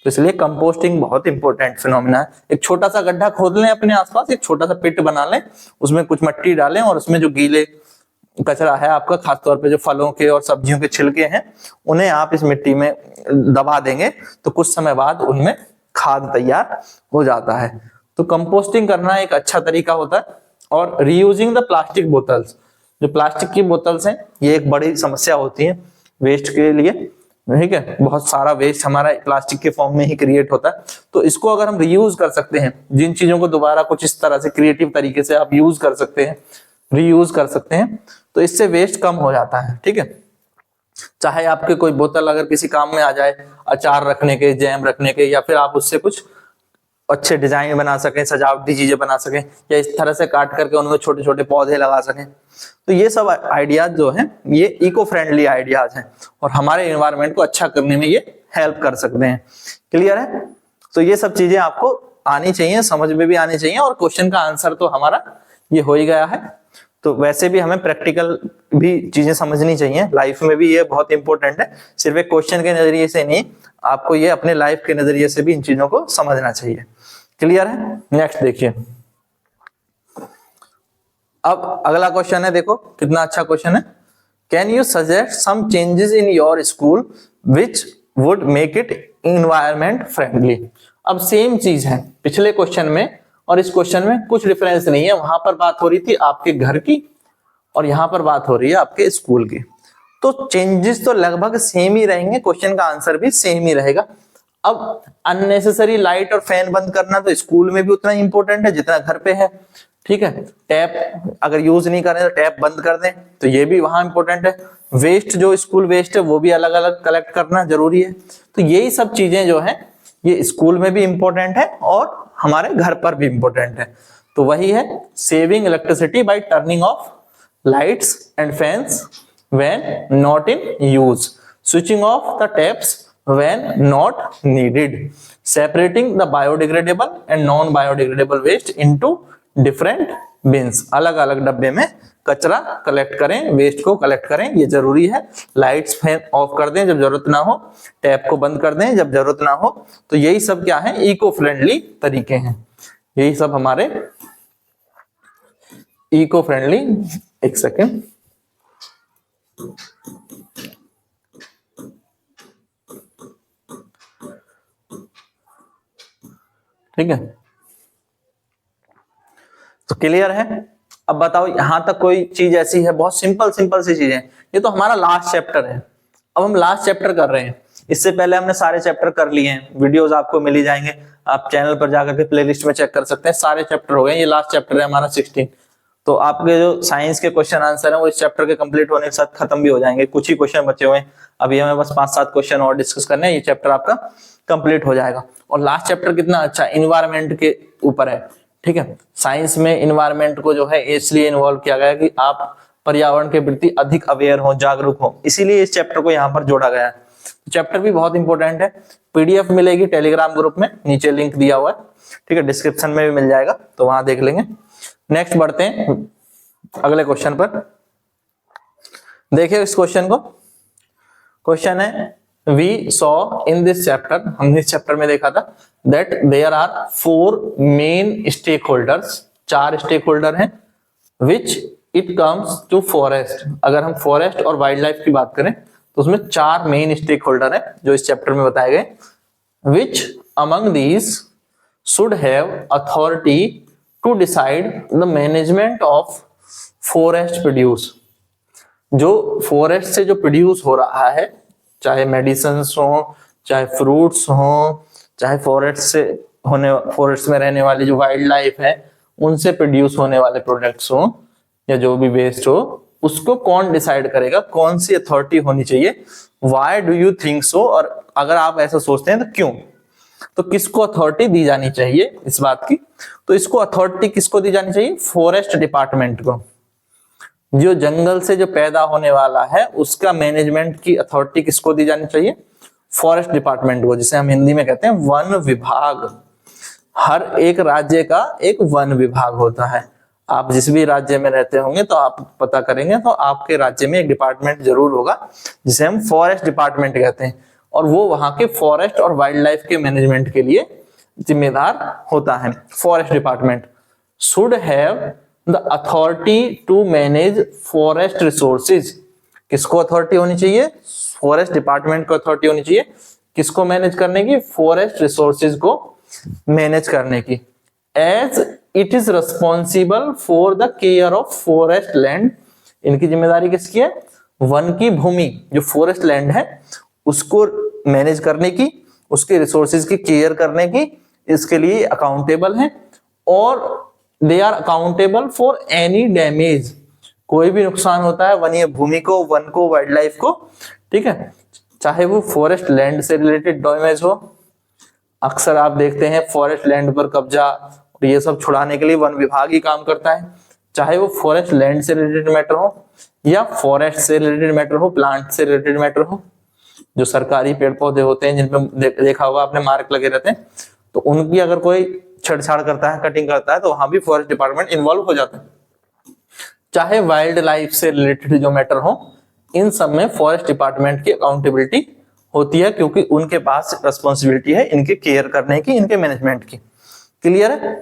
तो इसलिए कंपोस्टिंग बहुत इंपॉर्टेंट फिनोमिना है। एक छोटा सा गड्ढा खोद लें अपने आसपास, एक छोटा सा पिट बना लें, उसमें कुछ मिट्टी डालें और उसमें जो गीले कचरा है आपका, खासतौर पे जो फलों के और सब्जियों के छिलके हैं, उन्हें आप इस मिट्टी में दबा देंगे तो कुछ समय बाद उनमें खाद तैयार हो जाता है। तो कंपोस्टिंग करना एक अच्छा तरीका होता है। और रीयूजिंग द प्लास्टिक बोतल्स, जो प्लास्टिक की बोतल्स हैं ये एक बड़ी समस्या होती है वेस्ट के लिए, ठीक है। बहुत सारा वेस्ट हमारा प्लास्टिक के फॉर्म में ही क्रिएट होता है। तो इसको अगर हम रीयूज कर सकते हैं, जिन चीजों को दोबारा कुछ इस तरह से क्रिएटिव तरीके से आप यूज कर सकते हैं, रीयूज कर सकते हैं, तो इससे वेस्ट कम हो जाता है, ठीक है। चाहे आपके कोई बोतल अगर किसी काम में आ जाए, अचार रखने के, जैम रखने के, या फिर आप उससे कुछ अच्छे डिजाइन बना सकें, सजावटी चीजें बना सकें, या इस तरह से काट करके उनमें छोटे छोटे पौधे लगा सकें, तो ये सब आइडियाज जो हैं ये इको फ्रेंडली आइडियाज हैं और हमारे एनवायरनमेंट को अच्छा करने में ये हेल्प कर सकते हैं। क्लियर है? तो ये सब चीजें आपको आनी चाहिए, समझ में भी आनी चाहिए, और क्वेश्चन का आंसर तो हमारा ये हो ही गया है। तो वैसे भी हमें प्रैक्टिकल भी चीजें समझनी चाहिए, लाइफ में भी ये बहुत इंपॉर्टेंट है। सिर्फ एक क्वेश्चन के नजरिए से नहीं, आपको ये अपने लाइफ के नजरिए से भी इन चीजों को समझना चाहिए। क्लियर है? नेक्स्ट देखिए, अब अगला क्वेश्चन है, देखो कितना अच्छा क्वेश्चन है। Can you suggest some changes in your school which would make it environment friendly. अब सेम चीज है पिछले क्वेश्चन में और इस क्वेश्चन में कुछ डिफरेंस नहीं है। वहां पर बात हो रही थी आपके घर की और यहां पर बात हो रही है आपके स्कूल की, तो चेंजेस तो लगभग सेम ही रहेंगे, क्वेश्चन का आंसर भी सेम ही रहेगा। अब अननेसेसरी लाइट और फैन बंद करना तो स्कूल में भी उतना ही इंपॉर्टेंट है जितना घर पे है, ठीक है। टैप अगर यूज नहीं करें तो टैप बंद कर दें, तो ये भी वहां इंपॉर्टेंट है। वेस्ट जो स्कूल वेस्ट है वो भी अलग अलग कलेक्ट करना जरूरी है। तो यही सब चीजें जो है ये स्कूल में भी इंपॉर्टेंट है और हमारे घर पर भी इंपॉर्टेंट है। तो वही है saving electricity by turning off lights and fans when not in use, switching off the taps when not needed, separating the biodegradable and non biodegradable waste into different bins, अलग अलग डब्बे में कचरा कलेक्ट करें, वेस्ट को collect करें, ये जरूरी है। लाइट्स फैन ऑफ कर दें जब जरूरत ना हो, टैप को बंद कर दें जब जरूरत ना हो। तो यही सब क्या है, इको फ्रेंडली तरीके हैं, यही सब हमारे इको फ्रेंडली। एक सेकेंड, ठीक है, तो क्लियर है। अब बताओ यहां तक कोई चीज ऐसी है, बहुत सिंपल सिंपल सी चीजें, ये तो हमारा लास्ट चैप्टर है। अब हम लास्ट चैप्टर कर रहे हैं, इससे पहले हमने सारे चैप्टर कर लिए हैं, वीडियोस आपको मिल ही जाएंगे, आप चैनल पर जाकर के प्लेलिस्ट में चेक कर सकते हैं, सारे चैप्टर हो गए। ये लास्ट चैप्टर है हमारा 16। तो आपके जो साइंस के क्वेश्चन आंसर है वो इस चैप्टर के कंप्लीट होने के साथ खत्म भी हो जाएंगे, कुछ ही क्वेश्चन बचे हुए हैं। अभी हमें बस 5-7 क्वेश्चन और डिस्कस करने हैं, ये चैप्टर आपका कंप्लीट हो जाएगा। और लास्ट चैप्टर कितना अच्छा इन्वायरमेंट के ऊपर है, ठीक है। साइंस में इन्वायरमेंट को जो है इसलिए इन्वॉल्व किया गया कि आप पर्यावरण के प्रति अधिक अवेयर हो, जागरूक हो, इसीलिए इस चैप्टर को यहाँ पर जोड़ा गया है। चैप्टर भी बहुत इंपॉर्टेंट है, पीडीएफ मिलेगी टेलीग्राम ग्रुप में, नीचे लिंक दिया हुआ है, ठीक है, डिस्क्रिप्शन में भी मिल जाएगा, तो वहां देख लेंगे। नेक्स्ट बढ़ते हैं अगले क्वेश्चन पर। देखिए इस क्वेश्चन को, क्वेश्चन है we saw in this chapter, हमने इस चैप्टर में देखा था that there are 4 main stake holders, 4 stake holder हैं, which it comes to forest. अगर हम फॉरेस्ट और वाइल्ड लाइफ की बात करें तो उसमें 4 मेन स्टेक होल्डर हैं जो इस चैप्टर में बताए गए। Which among these should have authority to decide the management of forest produce. जो फॉरेस्ट से जो प्रोड्यूस हो रहा है, चाहे मेडिसिन्स हो, चाहे फ्रूट्स हो, चाहे फॉरेस्ट में रहने वाली जो वाइल्ड लाइफ है उनसे प्रोड्यूस होने वाले प्रोडक्ट्स हो या जो भी वेस्ट हो, उसको कौन डिसाइड करेगा, कौन सी अथॉरिटी होनी चाहिए। Why do you think so, और अगर आप ऐसा सोचते हैं तो क्यों, तो किसको अथॉरिटी दी जानी चाहिए इस बात की। तो इसको अथॉरिटी किसको दी जानी चाहिए, फॉरेस्ट डिपार्टमेंट को। जो जंगल से जो पैदा होने वाला है उसका मैनेजमेंट की अथॉरिटी किसको दी जानी चाहिए, फॉरेस्ट डिपार्टमेंट को, जिसे हम हिंदी में कहते हैं वन विभाग। हर एक राज्य का एक वन विभाग होता है। आप जिस भी राज्य में रहते होंगे तो आप पता करेंगे तो आपके राज्य में एक डिपार्टमेंट जरूर होगा जिसे हम फॉरेस्ट डिपार्टमेंट कहते हैं, और वो वहां के फॉरेस्ट और वाइल्ड लाइफ के मैनेजमेंट के लिए जिम्मेदार होता है। Forest department should have the authority to manage forest resources. किसको अथॉरिटी होनी चाहिए, फॉरेस्ट डिपार्टमेंट को अथॉरिटी होनी चाहिए किसको मैनेज करने की, फॉरेस्ट रिसोर्सेज को मैनेज करने की। As it is responsible for the care of forest land. इनकी जिम्मेदारी किसकी है, वन की भूमि जो फॉरेस्ट लैंड है उसको मैनेज करने की, उसके रिसोर्सेज की केयर करने की, इसके लिए अकाउंटेबल है। और they are accountable for any damage, कोई भी नुकसान होता है वन्य भूमि को, वन को, वाइल्ड लाइफ को, ठीक है, चाहे वो फॉरेस्ट लैंड से रिलेटेड डैमेज हो। अक्सर आप देखते हैं फॉरेस्ट लैंड पर कब्जा और ये सब छुड़ाने के लिए वन विभाग ही काम करता है, चाहे वो फॉरेस्ट लैंड से रिलेटेड मैटर हो या फॉरेस्ट से रिलेटेड मैटर हो, प्लांट से रिलेटेड मैटर हो। जो सरकारी पेड़ पौधे होते हैं जिनपे देखा होगा आपने मार्क लगे रहते हैं, तो उनकी अगर कोई छेड़छाड़ करता है, कटिंग करता है, तो वहां भी फॉरेस्ट डिपार्टमेंट इन्वॉल्व हो जाता है। चाहे वाइल्ड लाइफ से रिलेटेड जो मैटर हो, इन सब में फॉरेस्ट डिपार्टमेंट की अकाउंटेबिलिटी होती है, क्योंकि उनके पास रिस्पॉन्सिबिलिटी है इनके केयर करने की, इनके मैनेजमेंट की। क्लियर है।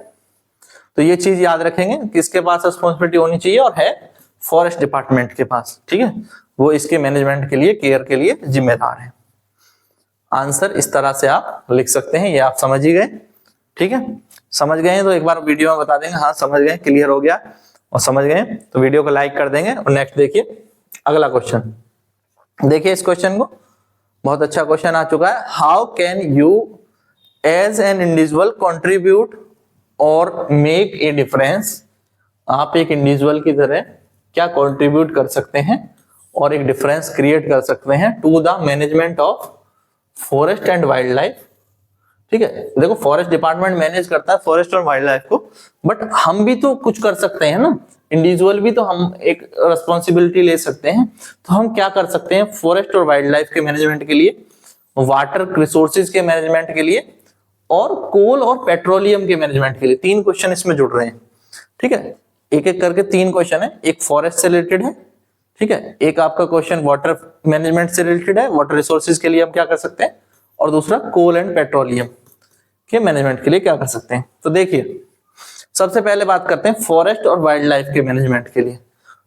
तो ये चीज याद रखेंगे, किसके पास रिस्पॉन्सिबिलिटी होनी चाहिए, और है फॉरेस्ट डिपार्टमेंट के पास। ठीक है, वो इसके मैनेजमेंट के लिए, केयर के लिए जिम्मेदार है। आंसर इस तरह से आप लिख सकते हैं, ये आप समझ ही गए। ठीक है, समझ गए हैं तो एक बार वीडियो में बता देंगे हाँ समझ गए, क्लियर हो गया, और समझ गए तो वीडियो को लाइक कर देंगे। और नेक्स्ट देखिए अगला क्वेश्चन, देखिए इस क्वेश्चन को, बहुत अच्छा क्वेश्चन आ चुका है। How can you as an individual contribute और मेक ए डिफरेंस, आप एक इंडिविजुअल की तरह क्या कंट्रीब्यूट कर सकते हैं और एक डिफरेंस क्रिएट कर सकते हैं to the management of forest and wildlife. ठीक है, देखो फॉरेस्ट डिपार्टमेंट मैनेज करता है फॉरेस्ट और वाइल्ड लाइफ को, बट हम भी तो कुछ कर सकते हैं ना, इंडिविजुअल भी तो हम एक रिस्पॉन्सिबिलिटी ले सकते हैं। तो हम क्या कर सकते हैं फॉरेस्ट और वाइल्ड लाइफ के मैनेजमेंट के लिए, वाटर रिसोर्सेज के मैनेजमेंट के लिए, और कोल और पेट्रोलियम के मैनेजमेंट के लिए। 3 क्वेश्चन इसमें जुड़ रहे हैं। ठीक है, एक एक करके 3 क्वेश्चन है, एक फॉरेस्ट से रिलेटेड है, ठीक है, एक आपका क्वेश्चन वाटर मैनेजमेंट से रिलेटेड है, वाटर रिसोर्सेज के लिए हम क्या कर सकते हैं, और दूसरा कोल एंड पेट्रोलियम के मैनेजमेंट के लिए क्या कर सकते हैं। तो देखिए सबसे पहले बात करते हैं फॉरेस्ट और वाइल्ड लाइफ के मैनेजमेंट के लिए।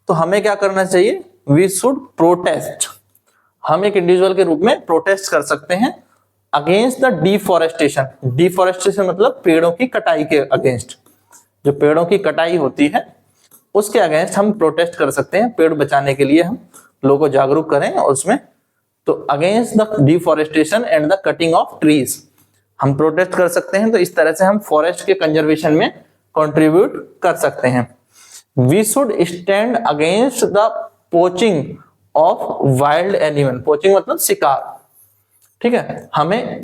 तो हमें क्या करना चाहिए, वी शुड प्रोटेस्ट, हम एक इंडिविजुअल के रूप में प्रोटेस्ट कर सकते हैं अगेंस्ट द डिफॉरेस्टेशन। डिफॉरेस्टेशन मतलब पेड़ों की कटाई के अगेंस्ट, जो पेड़ों की कटाई होती है उसके अगेंस्ट हम प्रोटेस्ट कर सकते हैं। पेड़ बचाने के लिए हम लोगों को जागरूक करें, और उसमें तो against the deforestation and the cutting of trees हम प्रोटेस्ट कर सकते हैं। तो इस तरह से हम फॉरेस्ट के कंजर्वेशन में कंट्रीब्यूट कर सकते हैं। We should stand against the poaching of wild animal, poaching मतलब शिकार। ठीक है, हमें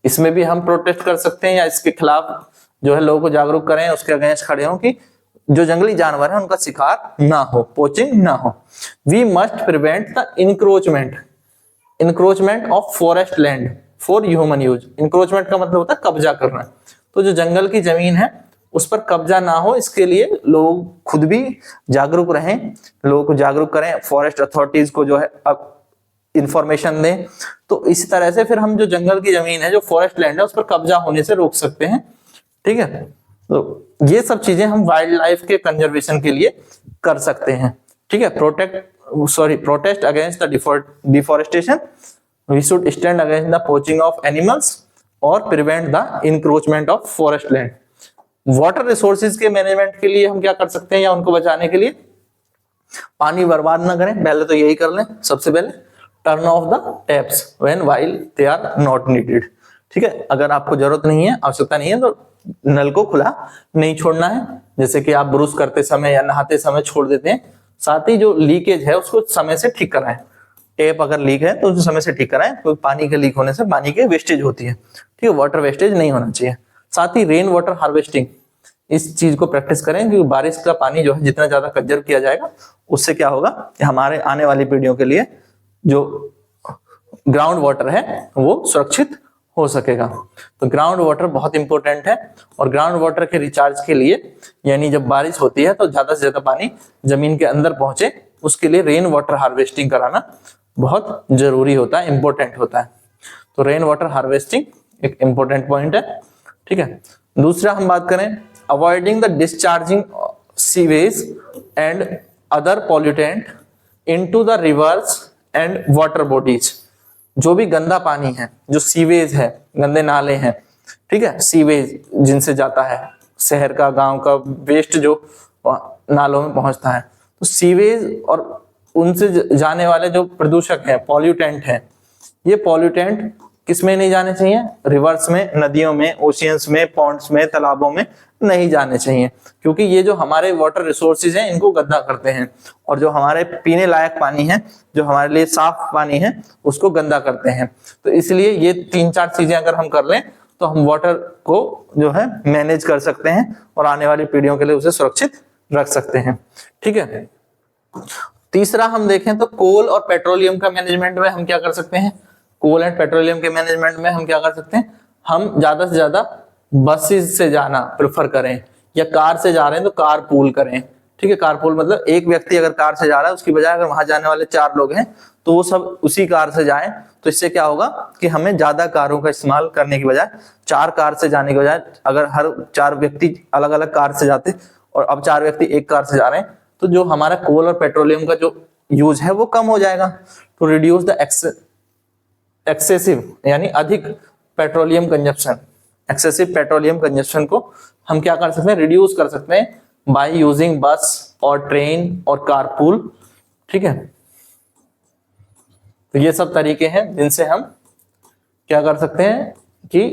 इसमें भी हम प्रोटेस्ट कर सकते हैं, या इसके खिलाफ जो है लोगों को जागरूक करें, उसके अगेंस्ट खड़े हों कि जो जंगली जानवर है उनका शिकार ना हो, पोचिंग ना हो। We must prevent the encroachment of forest land for human use. Encroachment का मतलब होता है कब्जा करना। तो जो जंगल की जमीन है उस पर कब्जा ना हो, इसके लिए लोग खुद भी जागरूक रहें, लोगों को जागरूक करें, फॉरेस्ट अथॉरिटीज को जो है इंफॉर्मेशन दें। तो इसी तरह से फिर हम जो जंगल की जमीन है, जो फॉरेस्ट लैंड है, उस पर कब्जा होने से रोक सकते हैं। ठीक है, तो ये सब चीजें हम वाइल्ड लाइफ के कंजर्वेशन के लिए कर सकते हैं। ठीक है, protest against the deforestation, we should stand against the poaching of animals, और prevent the encroachment of forest land. Water resources के मैनेजमेंट के लिए हम क्या कर सकते हैं, या उनको बचाने के लिए, पानी बर्बाद ना करें, पहले तो यही कर लें। सबसे पहले turn off the taps when while they are not needed. ठीक है, अगर आपको जरूरत नहीं है, आवश्यकता नहीं है, तो नल को खुला नहीं छोड़ना है। जैसे कि आप ब्रश करते समय या नहाते समय छोड़ देते हैं। साथ ही जो लीकेज है उसको समय से ठीक कराएं। टेप अगर लीक है तो उसे समय से ठीक कराएं, क्योंकि पानी के लीक होने से पानी की वेस्टेज होती है। ठीक है, वाटर वेस्टेज नहीं होना चाहिए। साथ ही रेन वाटर हार्वेस्टिंग, इस चीज को प्रैक्टिस करें, क्योंकि बारिश का पानी जो है जितना ज्यादा कंजर्व किया जाएगा उससे क्या होगा कि हमारे आने वाली पीढ़ियों के लिए जो ग्राउंड वाटर है वो सुरक्षित हो सकेगा। तो ग्राउंड वाटर बहुत इंपॉर्टेंट है, और ग्राउंड वाटर के रिचार्ज के लिए, यानी जब बारिश होती है तो ज्यादा से ज्यादा पानी जमीन के अंदर पहुंचे, उसके लिए रेन वाटर हार्वेस्टिंग कराना बहुत जरूरी होता है, इंपॉर्टेंट होता है। तो रेन वाटर हार्वेस्टिंग एक इंपॉर्टेंट पॉइंट है। ठीक है, दूसरा हम बात करें avoiding the discharging sewage and other pollutant into the reverse and water bodies. जो भी गंदा पानी है, जो सीवेज है, गंदे नाले हैं, ठीक है, सीवेज जिनसे जाता है, शहर का, गांव का वेस्ट जो नालों में पहुंचता है, तो सीवेज और उनसे जाने वाले जो प्रदूषक हैं, पॉल्यूटेंट हैं, ये पॉल्यूटेंट किस में नहीं जाने चाहिए, रिवर्स में, नदियों में, ओशियंस में, पॉन्ड्स में, तालाबों में नहीं जाने चाहिए, क्योंकि ये जो हमारे वाटर रिसोर्सेज हैं इनको गंदा करते हैं, और जो हमारे पीने लायक पानी है, जो हमारे लिए साफ पानी है, उसको गंदा करते हैं। तो इसलिए ये 3-4 चीजें अगर हम कर लें तो हम वाटर को जो है मैनेज कर सकते हैं, और आने वाली पीढ़ियों के लिए उसे सुरक्षित रख सकते हैं। ठीक है, तीसरा हम देखें तो कोल और पेट्रोलियम का मैनेजमेंट में हम क्या कर सकते हैं, कोल एंड पेट्रोलियम के मैनेजमेंट में हम क्या कर सकते हैं, हम ज्यादा से ज्यादा बसेस से जाना प्रेफर करें, या कार से जा रहे हैं तो कार पूल करें, ठीक है, कारपूल मतलब एक व्यक्ति अगर कार से जा रहा है, उसकी बजाय अगर वहां जाने वाले 4 लोग हैं तो वो सब उसी कार से जाएं, तो इससे क्या होगा कि हमें ज्यादा कारों का इस्तेमाल करने की बजाय 4 कार से जाने की बजाय अगर हर 4 व्यक्ति अलग अलग कार से जाते और अब 4 व्यक्ति एक कार से जा रहे हैं, तो जो हमारा कोल और पेट्रोलियम का जो यूज है वो कम हो जाएगा। टू रिड्यूस द एक्सेसिव यानी अधिक petroleum consumption, excessive petroleum consumption को हम क्या कर सकते हैं, रिड्यूस कर सकते हैं बाय यूजिंग बस और ट्रेन और कारपूल। ठीक है, तो ये सब तरीके हैं जिनसे हम क्या कर सकते हैं कि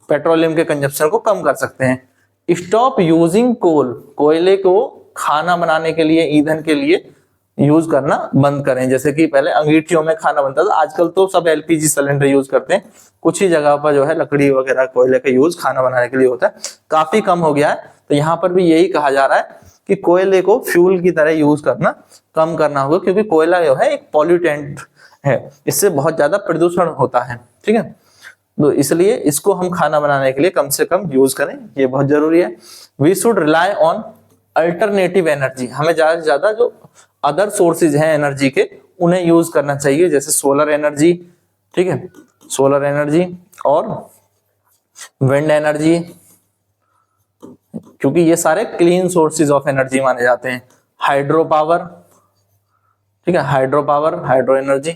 पेट्रोलियम के कंजप्शन को कम कर सकते हैं। स्टॉप यूजिंग कोल, कोयले को खाना बनाने के लिए, ईंधन के लिए यूज करना बंद करें। जैसे कि पहले अंगीठियों में खाना बनता था, आजकल तो सब एलपीजी सिलेंडर यूज करते हैं, कुछ ही जगह पर जो है लकड़ी वगैरह कोयले का यूज खाना बनाने के लिए होता है, काफी कम हो गया है। तो यहाँ पर भी यही कहा जा रहा है कि कोयले को फ्यूल की तरह यूज करना कम करना होगा, क्योंकि कोयला जो है एक पॉल्यूटेंट है, इससे बहुत ज्यादा प्रदूषण होता है। ठीक है, तो इसलिए इसको हम खाना बनाने के लिए कम से कम यूज करें, ये बहुत जरूरी है। We should rely on alternative energy, हमें ज्यादा से ज्यादा जो अदर सोर्सेज हैं एनर्जी के उन्हें यूज करना चाहिए, जैसे सोलर एनर्जी। ठीक है, सोलर एनर्जी और विंड एनर्जी, क्योंकि ये सारे क्लीन सोर्सेज ऑफ एनर्जी माने जाते हैं। हाइड्रो पावर, ठीक है, हाइड्रो पावर, हाइड्रो एनर्जी।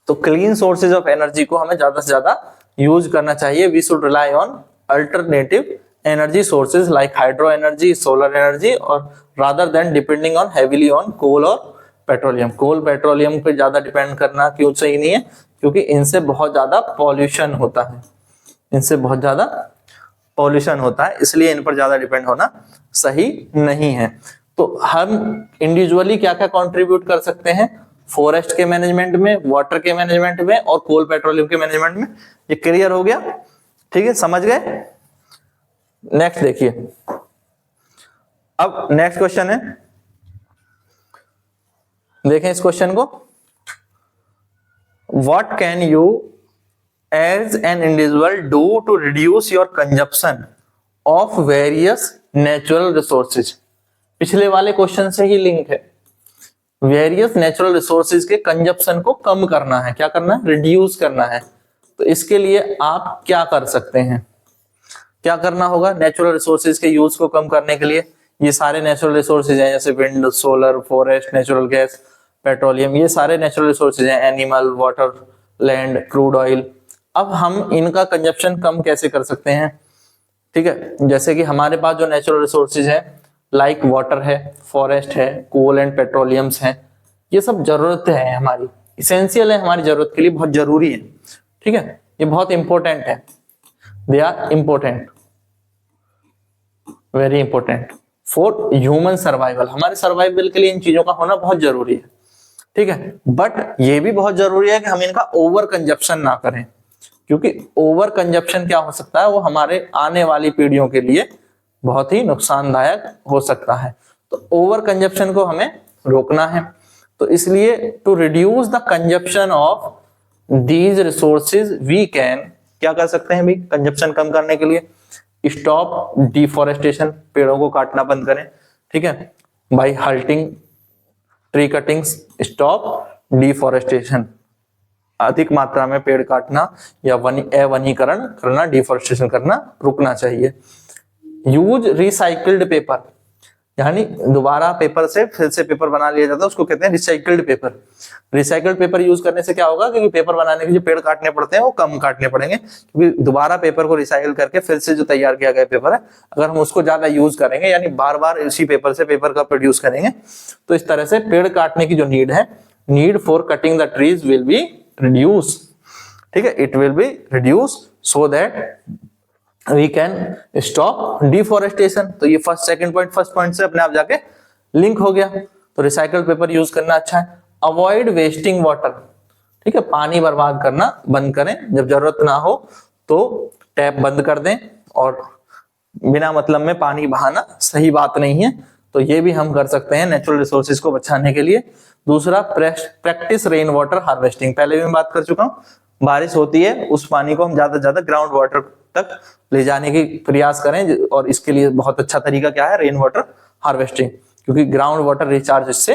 तो क्लीन सोर्सेज ऑफ एनर्जी को हमें ज्यादा से ज्यादा यूज करना चाहिए। We should rely on alternative energy sources like hydro energy, solar energy, और rather than depending on heavily on coal और पेट्रोलियम। कोल पेट्रोलियम पे ज्यादा डिपेंड करना क्यों सही नहीं है, क्योंकि इनसे बहुत ज्यादा पॉल्यूशन होता है, इनसे बहुत ज्यादा पॉल्यूशन होता है, इसलिए इन पर ज्यादा डिपेंड होना सही नहीं है। तो हम इंडिविजुअली क्या क्या कंट्रीब्यूट कर सकते हैं फॉरेस्ट के मैनेजमेंट में, वाटर के मैनेजमेंट में और कोल पेट्रोलियम के मैनेजमेंट में, ये क्लियर हो गया। ठीक है, समझ गए। नेक्स्ट देखिए, अब नेक्स्ट क्वेश्चन है, देखें इस क्वेश्चन को। What can you as an individual do to reduce your consumption of various natural resources. पिछले वाले क्वेश्चन से ही लिंक है, वेरियस नेचुरल रिसोर्सेज के कंजप्शन को कम करना है, क्या करना है, रिड्यूस करना है। तो इसके लिए आप क्या कर सकते हैं, क्या करना होगा नेचुरल रिसोर्सेज के यूज को कम करने के लिए। ये सारे नेचुरल रिसोर्सेज हैं, जैसे wind, solar, forest, natural gas, petroleum, ये सारे नेचुरल रिसोर्सेज हैं, animal, water, land, crude oil. अब हम इनका कंजप्शन कम कैसे कर सकते हैं। ठीक है, जैसे कि हमारे पास जो नेचुरल रिसोर्सेज है लाइक वाटर है, फॉरेस्ट है, कोल एंड पेट्रोलियम्स हैं, ये सब जरूरत है हमारी, इसेंशियल है हमारी जरूरत के लिए, बहुत जरूरी है। ठीक है, ये बहुत इंपॉर्टेंट है, they are important, very important for human survival, हमारे सर्वाइवल के लिए इन चीजों का होना बहुत जरूरी है। ठीक है, बट ये भी बहुत जरूरी है कि हम इनका ओवर कंजप्शन ना करें, क्योंकि ओवर कंजप्शन क्या हो सकता है, वो हमारे आने वाली पीढ़ियों के लिए बहुत ही नुकसानदायक हो सकता है। तो ओवर कंजप्शन को हमें रोकना है, तो इसलिए to reduce the consumption of these resources we can, क्या कर सकते हैं भाई कंजप्शन कम करने के लिए, स्टॉप डिफॉरेस्टेशन, पेड़ों को काटना बंद करें। ठीक है, by halting tree cuttings, stop deforestation, अधिक मात्रा में पेड़ काटना या वनीकरण करना, डिफॉरेस्टेशन करना रुकना चाहिए। यूज रिसाइकिल्ड पेपर, यानी दोबारा पेपर से फिर से पेपर बना लिया जाता है, उसको कहते हैं recycled paper. Recycled paper use करने से क्या होगा, क्योंकि पेपर बनाने के जो पेड़ काटने पड़ते हैं वो कम काटने पड़ेंगे, क्योंकि दोबारा पेपर को रिसाइकिल करके फिर से जो तैयार किया गया पेपर है, अगर हम उसको ज्यादा यूज करेंगे, यानी बार बार इसी पेपर से पेपर का प्रोड्यूस करेंगे, तो इस तरह से पेड़ काटने की जो नीड है, need for cutting the trees will be reduce. ठीक है, it will be reduce so that we can stop deforestation. तो ये first second point first point से अपने आप जाके लिंक हो गया। तो रिसाइकल्ड पेपर यूज करना अच्छा है। अवॉइड वेस्टिंग वाटर, ठीक है, पानी बर्बाद करना बंद करें, जब जरूरत ना हो तो टैप बंद कर दें, और बिना मतलब में पानी बहाना सही बात नहीं है। तो ये भी हम कर सकते हैं नेचुरल रिसोर्सेज को बचाने के लिए। दूसरा, प्रैक्टिस रेन वाटर हार्वेस्टिंग, पहले भी मैं बात कर चुका हूँ, बारिश होती है उस पानी को हम ज्यादा से ज्यादा ग्राउंड वाटर तक ले जाने की प्रयास करें। और इसके लिए बहुत अच्छा तरीका क्या है, रेन वाटर हार्वेस्टिंग, क्योंकि ग्राउंड वाटर रिचार्ज इससे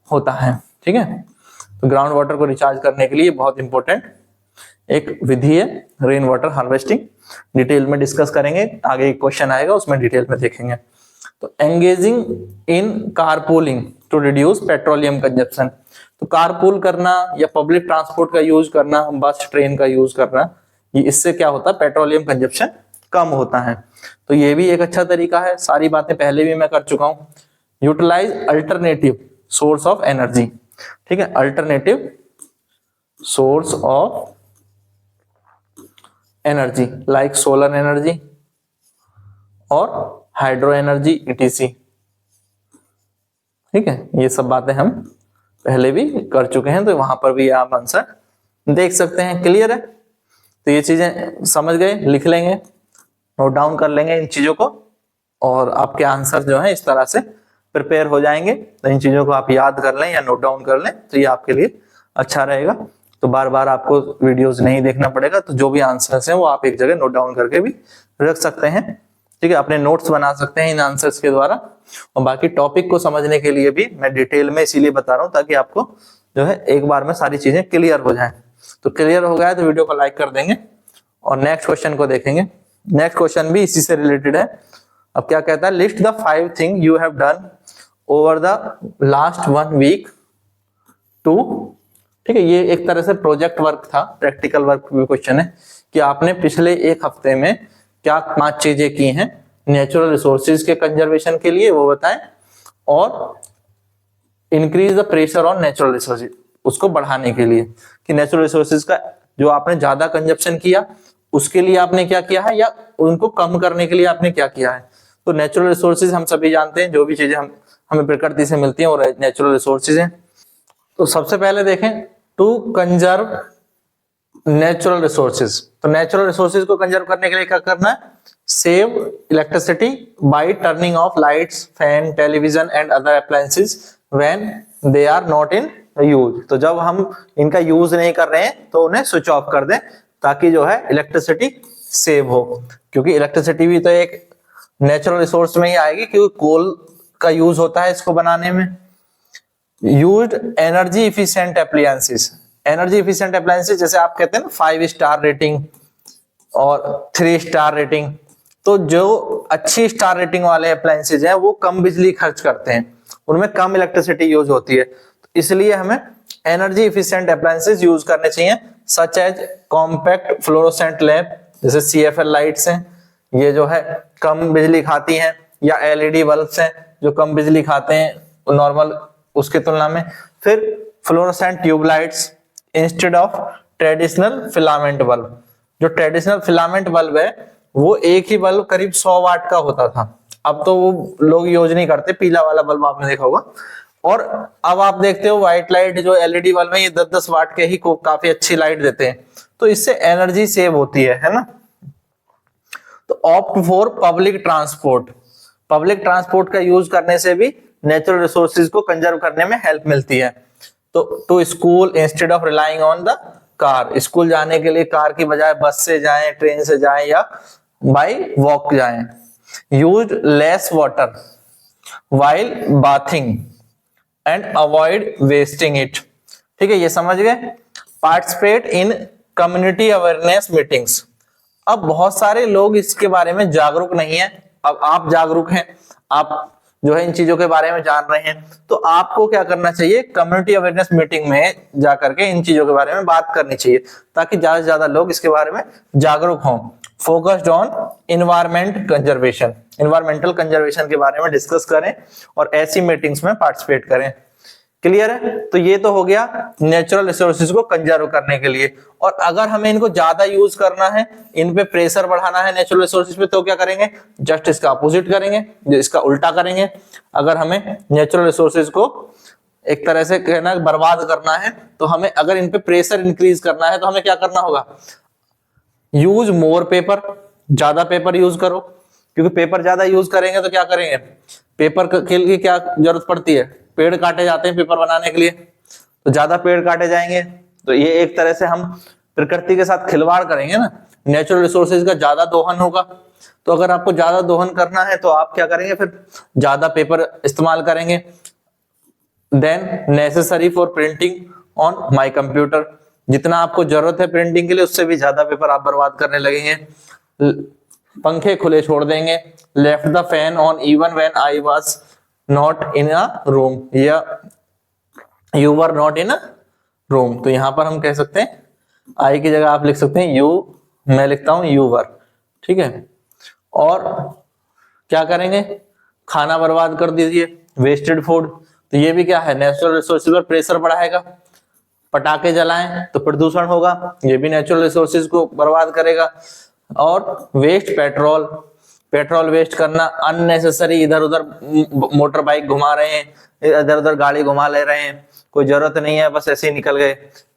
होता है। ठीक है, तो ग्राउंड वाटर को रिचार्ज करने के लिए बहुत इंपॉर्टेंट एक विधि है रेन वाटर हार्वेस्टिंग। डिटेल में डिस्कस करेंगे, आगे एक क्वेश्चन आएगा उसमें डिटेल में देखेंगे। तो engaging in carpooling to reduce petroleum consumption, तो कारपूल करना या पब्लिक ट्रांसपोर्ट का यूज करना, बस ट्रेन का यूज करना, ये इससे क्या होता है, पेट्रोलियम कंजप्शन कम होता है। तो ये भी एक अच्छा तरीका है। सारी बातें पहले भी मैं कर चुका हूं। Utilize alternative source of energy, ठीक है, alternative source of energy like solar energy और हाइड्रो एनर्जी ईटीसी। ठीक है, ये सब बातें हम पहले भी कर चुके हैं, तो वहां पर भी आप आंसर देख सकते हैं। क्लियर है, तो ये चीजें समझ गए, लिख लेंगे, नोट डाउन कर लेंगे इन चीजों को, और आपके आंसर जो है इस तरह से प्रिपेयर हो जाएंगे। तो इन चीजों को आप याद कर लें या नोट डाउन कर लें, तो ये आपके लिए अच्छा रहेगा। तो बार बार आपको वीडियोस नहीं देखना पड़ेगा, तो जो भी आंसर्स हैं वो आप एक जगह नोट डाउन करके भी रख सकते हैं। ठीक है, अपने नोट्स बना सकते हैं इन आंसर्स के द्वारा। और बाकी टॉपिक को समझने के लिए भी मैं डिटेल में इसीलिए बता रहा हूं, ताकि आपको जो है एक बार में सारी चीजें क्लियर हो जाएं। तो क्लियर हो गया तो वीडियो को लाइक कर देंगे और नेक्स्ट क्वेश्चन को देखेंगे। नेक्स्ट क्वेश्चन भी इसी से रिलेटेड है। अब क्या कहता है, list the 5 thing you have done over the last 1 week to, ठीक है, ये एक तरह से प्रोजेक्ट वर्क था, प्रैक्टिकल वर्क भी क्वेश्चन है कि आपने पिछले एक हफ्ते में क्या 5 चीजें की हैं नेचुरल रिसोर्सेज के कंजर्वेशन के लिए, वो बताएं, और increase the pressure on natural resources, उसको बढ़ाने के लिए कि नेचुरल रिसोर्सेज का जो आपने ज्यादा कंजप्शन किया उसके लिए आपने क्या किया है, या उनको कम करने के लिए आपने क्या किया है। तो नेचुरल रिसोर्सेज हम सभी जानते हैं, जो भी चीजें हमें प्रकृति से मिलती हैं वो नेचुरल रिसोर्सेज हैं। तो सबसे पहले देखें, टू कंजर्व नेचुरल रिसोर्सेज, तो नेचुरल रिसोर्सेज को कंजर्व करने के लिए क्या करना है, save electricity by turning off lights, fan, television and other appliances when they are not in use. तो जब हम इनका यूज नहीं कर रहे हैं तो उन्हें स्विच ऑफ कर दें, ताकि जो है इलेक्ट्रिसिटी सेव हो, क्योंकि इलेक्ट्रिसिटी भी तो एक नेचुरल रिसोर्स में ही आएगी, क्योंकि कोल का यूज होता है इसको बनाने में। Used energy efficient appliances, energy efficient appliances जैसे आप कहते हैं ना 5 स्टार रेटिंग और 3 स्टार रेटिंग, तो जो अच्छी स्टार रेटिंग वाले अप्लायंसेस हैं वो कम बिजली खर्च करते हैं, उनमें कम इलेक्ट्रिसिटी यूज होती है, तो इसलिए हमें एनर्जी इफिशिएंट अप्लायंसेस यूज करने चाहिए, such as compact fluorescent lamp, जैसे CFL लाइट्स हैं, ये जो है कम बिजली खाती हैं, या LED बल्ब्स हैं जो कम बिजली खाते हैं नॉर्मल उसके तुलना में। फिर fluorescent tubelights instead of traditional filament bulb, जो ट्रेडिशनल फिलामेंट बल्ब है वो एक ही बल्ब करीब 100 वाट का होता था, अब तो वो लोग यूज नहीं करते, पीला वाला बल्ब आपने देखा होगा। और अब आप देखते हो व्हाइट लाइट जो LED बल्ब है ये 10-10 वाट के ही को काफी अच्छी लाइट देते हैं, तो इससे एनर्जी सेव होती है ना। तो opt for public transport, public transport का यूज करने से भी नेचुरल रिसोर्सेज को कंजर्व करने में हेल्प मिलती है। तो to school instead of relying on the car, school जाने के लिए कार की बजाय बस से जाएं, ट्रेन से जाएं या बाय वॉक जाएं। Use less water while bathing and avoid wasting it, ठीक है, ये समझ गए। Participate in community awareness meetings, अब बहुत सारे लोग इसके बारे में जागरूक नहीं है, अब आप जागरूक हैं, आप जो है इन चीजों के बारे में जान रहे हैं, तो आपको क्या करना चाहिए, कम्युनिटी अवेयरनेस मीटिंग में जाकर के इन चीजों के बारे में बात करनी चाहिए, ताकि ज्यादा से ज्यादा लोग इसके बारे में जागरूक हों। Focused on environment conservation, environmental conservation के बारे में डिस्कस करें और ऐसी मीटिंग्स में पार्टिसिपेट करें। क्लियर है, तो ये तो हो गया नेचुरल रिसोर्सेज को कंजर्व करने के लिए। और अगर हमें इनको ज्यादा यूज करना है, इन पे प्रेशर बढ़ाना है नेचुरल रिसोर्सेज पे, तो क्या करेंगे, जस्ट इसका अपोजिट करेंगे, जो इसका उल्टा करेंगे। अगर हमें नेचुरल रिसोर्सेज को एक तरह से कहना बर्बाद करना है, तो हमें अगर इन पे प्रेशर इंक्रीज करना है, तो हमें क्या करना होगा, यूज मोर पेपर, ज्यादा पेपर यूज करो, क्योंकि पेपर ज्यादा यूज करेंगे तो क्या करेंगे, पेपर के लिए क्या जरूरत पड़ती है, पेड़ काटे जाते हैं पेपर बनाने के लिए, तो ज्यादा पेड़ काटे जाएंगे, तो ये एक तरह से हम प्रकृति के साथ खिलवाड़ करेंगे ना, नेचुरल रिसोर्सेज का ज्यादा दोहन होगा। तो अगर आपको ज्यादा दोहन करना है तो आप क्या करेंगे, फिर ज्यादा पेपर इस्तेमाल करेंगे। Than necessary for printing on my computer, जितना आपको जरूरत है प्रिंटिंग के लिए उससे भी ज्यादा पेपर आप बर्बाद करने लगेंगे। पंखे खुले छोड़ देंगे। Left the fan on even when I was not in a room, या you were not in a room. तो यहां पर हम कह सकते हैं आई की जगह आप लिख सकते हैं यू, मैं लिखता हूं यू वर, ठीक है। और क्या करेंगे, खाना बर्बाद कर दीजिए, वेस्टेड फूड। तो ये भी क्या है, नेचुरल रिसोर्सेज पर प्रेशर बढ़ाएगा। पटाखे जलाएं तो प्रदूषण होगा, ये भी नेचुरल रिसोर्सेज को बर्बाद करेगा। और वेस्ट पेट्रोल, पेट्रोल वेस्ट करना, अननेसेसरी इधर उधर मोटर बाइक घुमा रहे हैं, इधर उधर गाड़ी घुमा ले रहे हैं, कोई जरूरत नहीं है, बस ऐसे ही निकल गए।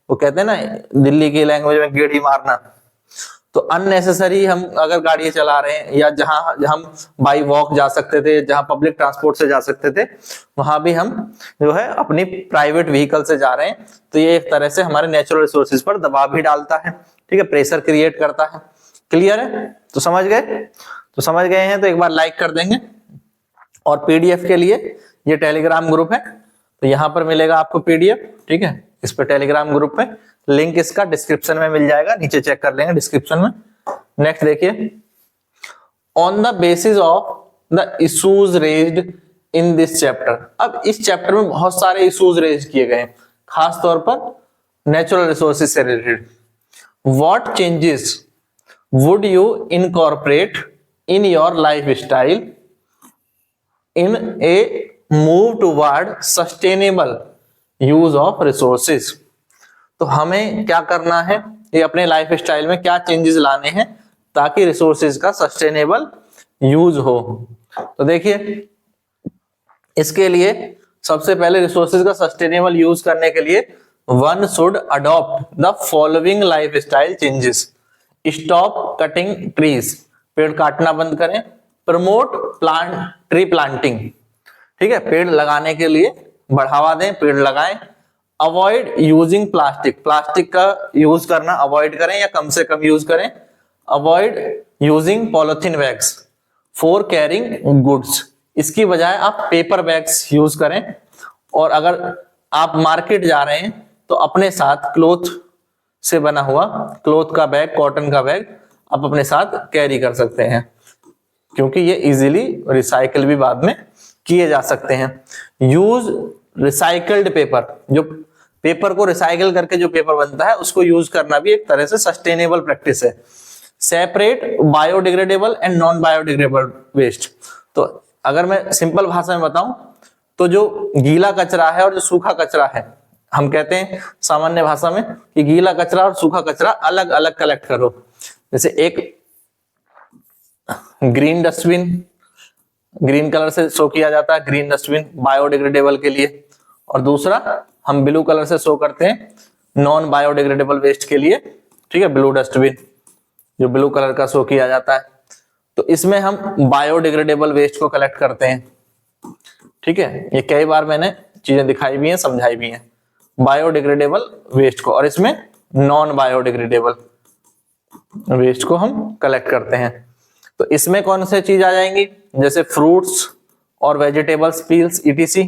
वो कहते हैं ना दिल्ली की लैंग्वेज में गेड़ी मारना। तो अननेसेसरी हम अगर गाड़ी चला रहे हैं, या जहां हम बाई वॉक जा सकते थे, जहां पब्लिक ट्रांसपोर्ट से जा सकते थे, वहां भी हम जो है अपनी प्राइवेट व्हीकल से जा रहे हैं, तो ये एक तरह से हमारे नेचुरल रिसोर्सेज पर दबाव भी डालता है, ठीक है, प्रेशर क्रिएट करता है। क्लियर है? तो समझ गए? तो समझ गए हैं तो एक बार लाइक कर देंगे। और पीडीएफ के लिए ये टेलीग्राम ग्रुप है, तो यहां पर मिलेगा आपको पीडीएफ, ठीक है। इस पे टेलीग्राम ग्रुप में लिंक इसका डिस्क्रिप्शन में मिल जाएगा, नीचे चेक कर लेंगे डिस्क्रिप्शन में। नेक्स्ट देखिए, on the basis of the issues raised in this chapter. अब इस चैप्टर में बहुत सारे इश्यूज रेज किए गए हैं, खास तौर पर नेचुरल रिसोर्सेज से related. What changes would you incorporate in your life style in A move toward sustainable use of resources. तो हमें क्या करना है, ये अपने लाइफ स्टाइल में क्या चेंजेस लाने हैं ताकि रिसोर्सेज का सस्टेनेबल यूज हो। तो देखिए, इसके लिए सबसे पहले रिसोर्सेज का सस्टेनेबल यूज करने के लिए one should adopt the following life style changes. Stop cutting trees, पेड़ काटना बंद करें। प्रमोट ट्री प्लांटिंग, ठीक है, पेड़ लगाने के लिए बढ़ावा दें, पेड़ लगाएं। अवॉइड यूजिंग प्लास्टिक, प्लास्टिक का यूज करना अवॉइड करें या कम से कम यूज करें। Avoid using polythene bags for carrying goods, इसकी बजाय आप पेपर बैग्स यूज करें। और अगर आप मार्केट जा रहे हैं तो अपने साथ क्लॉथ से बना हुआ क्लॉथ का बैग, कॉटन का बैग आप अपने साथ कैरी कर सकते हैं, क्योंकि ये इजीली रिसाइकल भी बाद में किए जा सकते हैं। यूज रिसाइकल्ड पेपर, जो पेपर को रिसाइकल करके जो पेपर बनता है उसको यूज करना भी एक तरह से सस्टेनेबल प्रैक्टिस है। Separate biodegradable and non biodegradable waste. तो अगर मैं सिंपल भाषा में बताऊं तो जो गीला कचरा है और जो सूखा कचरा है, हम कहते हैं सामान्य भाषा में कि गीला कचरा और सूखा कचरा अलग अलग कलेक्ट करो। जैसे एक ग्रीन डस्टबिन, ग्रीन कलर से शो किया जाता है ग्रीन डस्टबिन बायोडिग्रेडेबल के लिए, और दूसरा हम ब्लू कलर से शो करते हैं नॉन बायोडिग्रेडेबल वेस्ट के लिए, ठीक है, ब्लू डस्टबिन जो ब्लू कलर का शो किया जाता है। तो इसमें हम बायोडिग्रेडेबल वेस्ट को कलेक्ट करते हैं, ठीक है। ये कई बार मैंने चीजें दिखाई भी हैं, समझाई भी हैं, बायोडिग्रेडेबल वेस्ट को, और इसमें नॉन बायोडिग्रेडेबल वेस्ट को हम कलेक्ट करते हैं। तो इसमें कौन से चीज आ जाएंगी, जैसे फ्रूट्स और वेजिटेबल्स, पील्स, ईटीसी,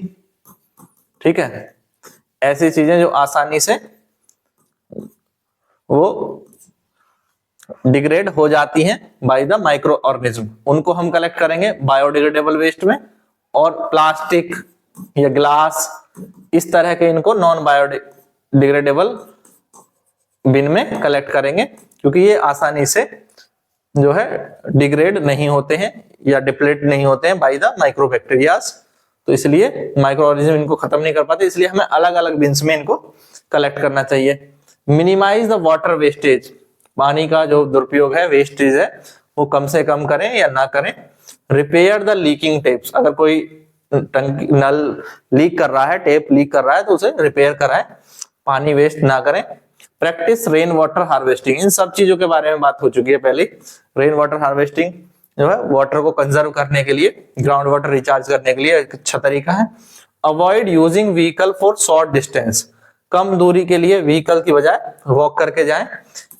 ठीक है, ऐसी चीजें जो आसानी से वो डिग्रेड हो जाती हैं बाय द माइक्रो ऑर्गेनिज्म, उनको हम कलेक्ट करेंगे बायोडिग्रेडेबल वेस्ट में। और प्लास्टिक या ग्लास, इस तरह के इनको नॉन बायोडिग्रेडेबल बिन में कलेक्ट करेंगे, क्योंकि ये आसानी से जो है डिग्रेड नहीं होते हैं या डिप्लेट नहीं होते हैं बाय द माइक्रोबैक्टीरियाज। तो इसलिए माइक्रो ऑर्गेनिज्म इनको खत्म नहीं कर पाते, इसलिए हमें अलग अलग बिन्स में इनको कलेक्ट करना चाहिए। मिनिमाइज द वाटर वेस्टेज, पानी का जो दुरुपयोग है, वेस्टेज है, वो कम से कम करें या ना करें। रिपेयर द लीकिंग टेप्स, अगर कोई टंकी नल लीक कर रहा है, टेप लीक कर रहा है, तो उसे रिपेयर कराएं, पानी वेस्ट ना करें। प्रैक्टिस रेन वाटर हार्वेस्टिंग, इन सब चीजों के बारे में बात हो चुकी है पहले। रेन वाटर हार्वेस्टिंग जो है वाटर को कंजर्व करने के लिए, ग्राउंड वाटर रिचार्ज करने के लिए एक अच्छा तरीका है। Avoid using vehicle for short distance, कम दूरी के लिए व्हीकल की बजाय वॉक करके जाएं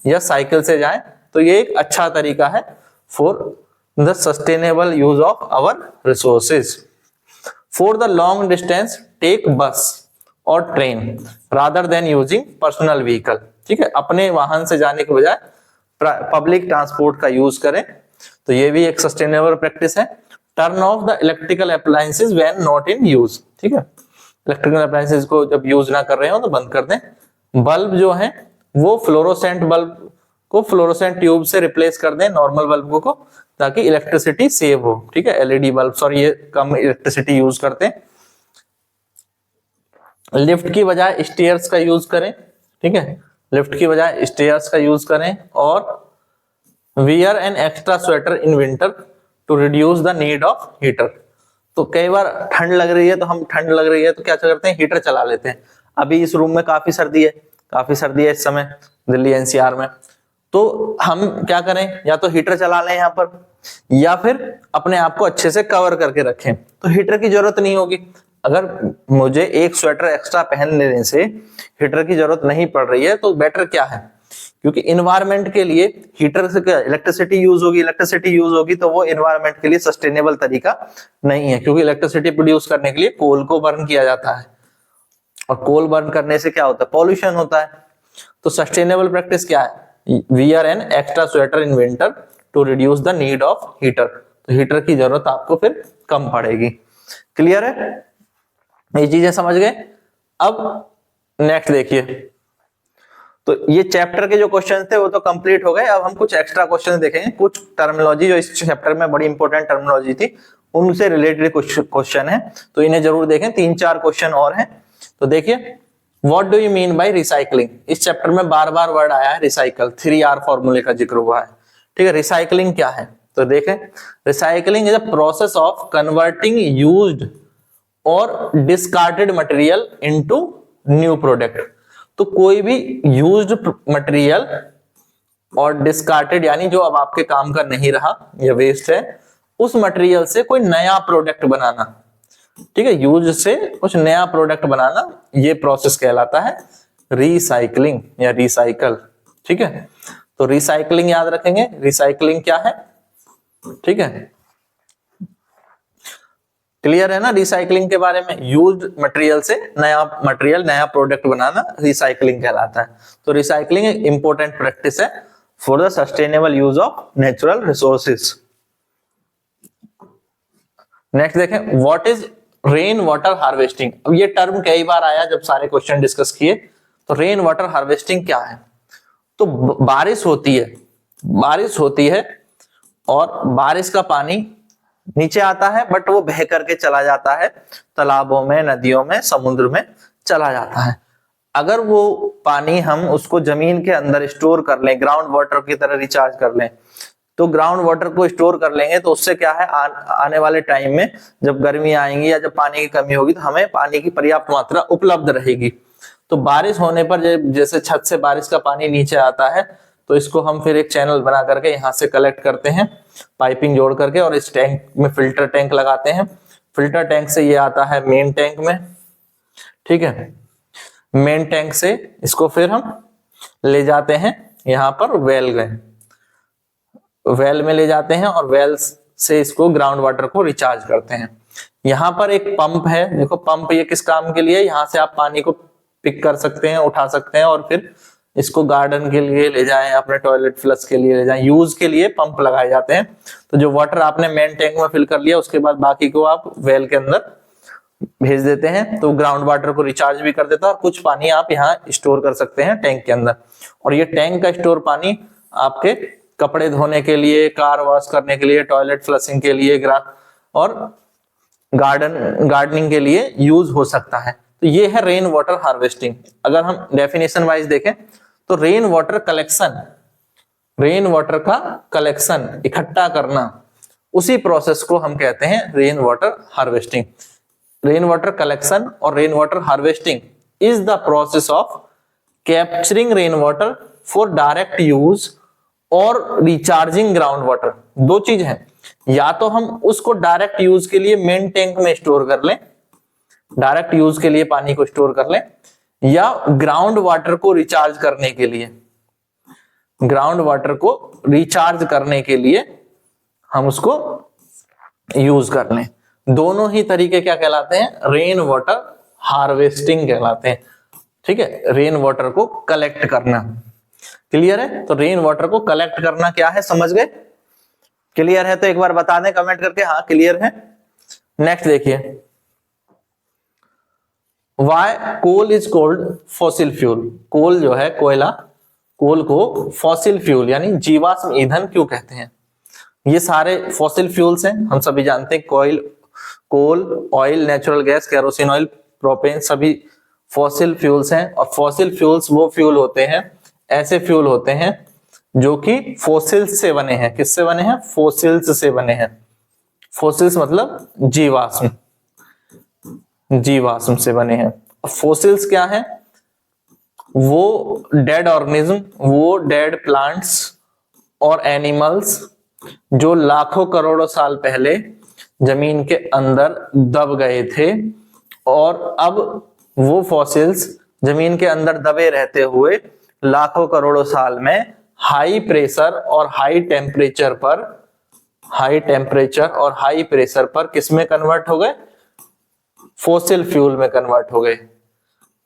या साइकिल से जाएं, तो ये एक अच्छा तरीका है for the sustainable use of our resources. For the long distance take bus और train rather than using personal vehicle. ठीक है, अपने वाहन से जाने के बजाय पब्लिक ट्रांसपोर्ट का यूज करें, तो ये भी एक सस्टेनेबल प्रैक्टिस है। Turn off the electrical appliances when not in use. ठीक है, इलेक्ट्रिकल अप्लायंसेस को जब यूज ना कर रहे हो तो बंद कर दें। बल्ब जो है वो फ्लोरोसेंट बल्ब को फ्लोरोसेंट ट्यूब से रिप्लेस कर दें नॉर्मल बल्ब को, ताकि इलेक्ट्रिसिटी सेव हो। ठीक है, एलईडी बल्ब सॉरी ये कम इलेक्ट्रिसिटी यूज करते हैं। लिफ्ट की बजाय स्टेयर्स का यूज करें। ठीक है, लिफ्ट की बजाय स्टेयर्स का यूज करें। और wear an extra sweater in winter to reduce the need of heater. तो कई बार ठंड लग रही है तो क्या करते हैं, हीटर चला लेते हैं। अभी इस रूम में काफी सर्दी है इस समय दिल्ली एनसीआर में, तो हम क्या करें, या तो हीटर चला लें यहाँ पर, या फिर अपने आप को अच्छे से कवर करके रखें, तो हीटर की जरूरत नहीं होगी। अगर मुझे एक स्वेटर एक्स्ट्रा पहन लेने से हीटर की जरूरत नहीं पड़ रही है तो बेटर क्या है, क्योंकि इन्वायरमेंट के लिए हीटर से इलेक्ट्रिसिटी यूज होगी तो वो इन्वायरमेंट के लिए सस्टेनेबल तरीका नहीं है, क्योंकि इलेक्ट्रिसिटी प्रोड्यूस करने के लिए कोल को बर्न किया जाता है, और कोल बर्न करने से क्या होता है, पॉल्यूशन होता है। तो सस्टेनेबल प्रैक्टिस क्या है, wear an extra sweater in winter to reduce the need of heater. तो हीटर की जरूरत आपको फिर कम पड़ेगी। क्लियर है, ये चीजें समझ गए। अब नेक्स्ट देखिए, तो ये चैप्टर के जो क्वेश्चन थे वो तो कंप्लीट हो गए। अब हम कुछ एक्स्ट्रा क्वेश्चन देखेंगे, कुछ टर्मिनोलॉजी जो इस चैप्टर में बड़ी इंपॉर्टेंट टर्मिनोलॉजी थी उनसे रिलेटेड कुछ क्वेश्चन है, तो इन्हें जरूर देखें। 3-4 क्वेश्चन और हैं, तो देखिए what do you mean by recycling. इस चैप्टर में बार बार वर्ड आया है रिसाइकल, 3R फॉर्मूले का जिक्र हुआ है। ठीक है, रिसाइकलिंग क्या है, तो देखें recycling is a process of converting used और discarded material into new product. तो कोई भी यूज्ड मटेरियल और डिस्कार्डेड यानी जो अब आपके काम का नहीं रहा या वेस्ट है, उस मटेरियल से कोई नया प्रोडक्ट बनाना। ठीक है, यूज से कुछ नया प्रोडक्ट बनाना, ये प्रोसेस कहलाता है रिसाइकलिंग या रिसाइकल। ठीक है, तो रिसाइकलिंग याद रखेंगे, रिसाइकलिंग क्या है। ठीक है, क्लियर है ना रिसाइकलिंग के बारे में, यूज्ड मटेरियल से नया मटेरियल नया प्रोडक्ट बनाना रिसाइकलिंग कहलाता है। तो रिसाइकलिंग एक इंपॉर्टेंट प्रैक्टिस है for the sustainable use of natural resources. Next देखें, what is rain water harvesting. अब ये टर्म कई बार आया जब सारे क्वेश्चन डिस्कस किए। तो रेन वाटर हार्वेस्टिंग क्या है, तो बारिश होती है और बारिश का पानी नीचे आता है, बट वो बह करके चला जाता है तालाबों में, नदियों में, समुद्र में चला जाता है। अगर वो पानी हम उसको जमीन के अंदर स्टोर कर लें, ग्राउंड वाटर की तरह रिचार्ज कर लें, तो ग्राउंड वाटर को स्टोर कर लेंगे तो उससे क्या है, आने वाले टाइम में जब गर्मी आएंगी या जब पानी की कमी होगी तो हमें पानी की पर्याप्त मात्रा उपलब्ध रहेगी। तो बारिश होने पर जैसे छत से बारिश का पानी नीचे आता है, तो इसको हम फिर एक चैनल बना करके यहाँ से कलेक्ट करते हैं पाइपिंग जोड़ करके, और इस टैंक में फिल्टर टैंक लगाते हैं। फिल्टर टैंक से ये आता है मेन टैंक में। ठीक है, मेन टैंक से इसको फिर हम ले जाते हैं यहाँ पर वेल में ले जाते हैं, और वेल से इसको ग्राउंड वाटर को रिचार्ज करते हैं। यहाँ पर एक पंप है, देखो पंप ये किस काम के लिए, यहाँ से आप पानी को पिक कर सकते हैं, उठा सकते हैं, और फिर इसको गार्डन के लिए ले जाएं, अपने टॉयलेट फ्लश के लिए ले जाएं, यूज के लिए पंप लगाए जाते हैं। तो जो वाटर आपने मेन टैंक में फिल कर लिया, उसके बाद बाकी को आप वेल के अंदर भेज देते हैं, तो ग्राउंड वाटर को रिचार्ज भी कर देता है, और कुछ पानी आप यहाँ स्टोर कर सकते हैं टैंक के अंदर। और ये टैंक का स्टोर पानी आपके कपड़े धोने के लिए, कार वॉश करने के लिए, टॉयलेट फ्लशिंग के लिए, और गार्डनिंग के लिए यूज हो सकता है। तो ये है रेन वाटर हार्वेस्टिंग। अगर हम डेफिनेशन वाइज देखें तो रेन वाटर का कलेक्शन इकट्ठा करना, उसी प्रोसेस को हम कहते हैं rain water harvesting. Rain water collection और rain water harvesting is the process of capturing rain water for direct use और रिचार्जिंग ग्राउंड वाटर। दो चीज है, या तो हम उसको डायरेक्ट यूज के लिए मेन टैंक में स्टोर कर लें, डायरेक्ट यूज के लिए पानी को स्टोर कर लें, या ग्राउंड वाटर को रिचार्ज करने के लिए। ग्राउंड वाटर को रिचार्ज करने के लिए हम उसको यूज कर लें। दोनों ही तरीके क्या कहलाते हैं? रेन वाटर हार्वेस्टिंग कहलाते हैं। ठीक है, रेन वाटर को कलेक्ट करना। क्लियर है? तो रेन वाटर को कलेक्ट करना क्या है, समझ गए? क्लियर है तो एक बार बता दें कमेंट करके, हाँ क्लियर है। नेक्स्ट देखिए, why coal is called fossil fuel. Coal जो है, कोयला, कोल को फॉसिल फ्यूल यानी जीवाश्म ईंधन क्यों कहते हैं? ये सारे फॉसिल फ्यूल्स हैं, हम सभी जानते हैं। Coal, oil, natural gas, kerosene oil, propane, सभी फॉसिल फ्यूल्स हैं। और फॉसिल फ्यूल्स वो फ्यूल होते हैं, ऐसे फ्यूल होते हैं जो कि फोसिल्स से बने हैं। किससे बने हैं? फोसिल्स से बने हैं। फोसिल्स मतलब जीवाश्म, जीवाश्म से बने हैं। फोसिल्स क्या है? वो डेड ऑर्गेनिज्म, वो डेड प्लांट्स और एनिमल्स जो लाखों करोड़ों साल पहले जमीन के अंदर दब गए थे, और अब वो फॉसिल्स जमीन के अंदर दबे रहते हुए लाखों करोड़ों साल में हाई प्रेशर और हाई टेम्परेचर पर किसमें कन्वर्ट हो गए? फोसिल फ्यूल में कन्वर्ट हो गए।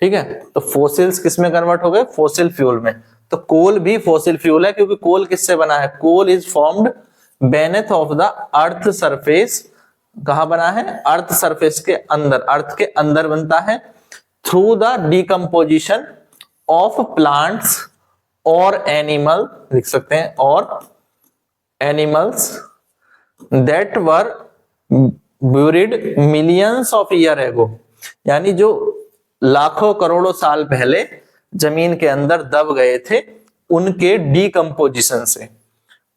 ठीक है, तो फोसिल्स किसमें कन्वर्ट हो गए? फोसिल फ्यूल में। तो कोल भी फोसिल फ्यूल है, क्योंकि कोल किससे बना है? Coal is formed beneath of the earth surface. कहां बना है? अर्थ सरफेस के अंदर, अर्थ के अंदर बनता है। Through the decomposition of plants और एनिमल, लिख सकते हैं, और animals that were buried millions of year ago, यानी जो लाखों करोड़ों साल पहले जमीन के अंदर दब गए थे, उनके डिकम्पोजिशन से।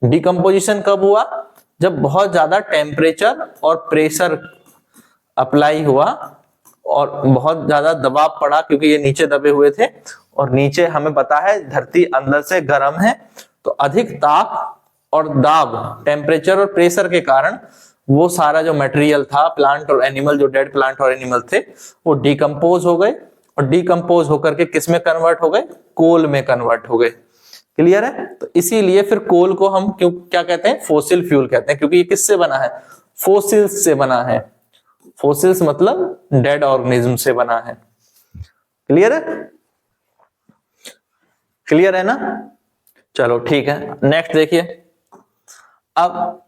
डिकम्पोजिशन कब हुआ? जब बहुत ज्यादा टेम्परेचर और प्रेशर अप्लाई हुआ और बहुत ज्यादा दबाव पड़ा, क्योंकि ये नीचे दबे हुए थे, और नीचे हमें पता है धरती अंदर से गर्म है, तो अधिक ताप और दाब, टेम्परेचर और प्रेशर के कारण वो सारा जो मटेरियल था, प्लांट और एनिमल, जो डेड प्लांट और एनिमल थे, वो डिकम्पोज हो गए, और डिकम्पोज होकर के किस में कन्वर्ट हो गए? कोल में कन्वर्ट हो गए। क्लियर है? तो इसीलिए फिर कोल को हम क्यों क्या कहते हैं? फोसिल फ्यूल कहते हैं, क्योंकि ये किससे बना है? फोसिल्स से बना है। फोसिल्स मतलब डेड ऑर्गेनिज्म से बना है। क्लियर है? क्लियर है ना? चलो ठीक है, नेक्स्ट देखिए। अब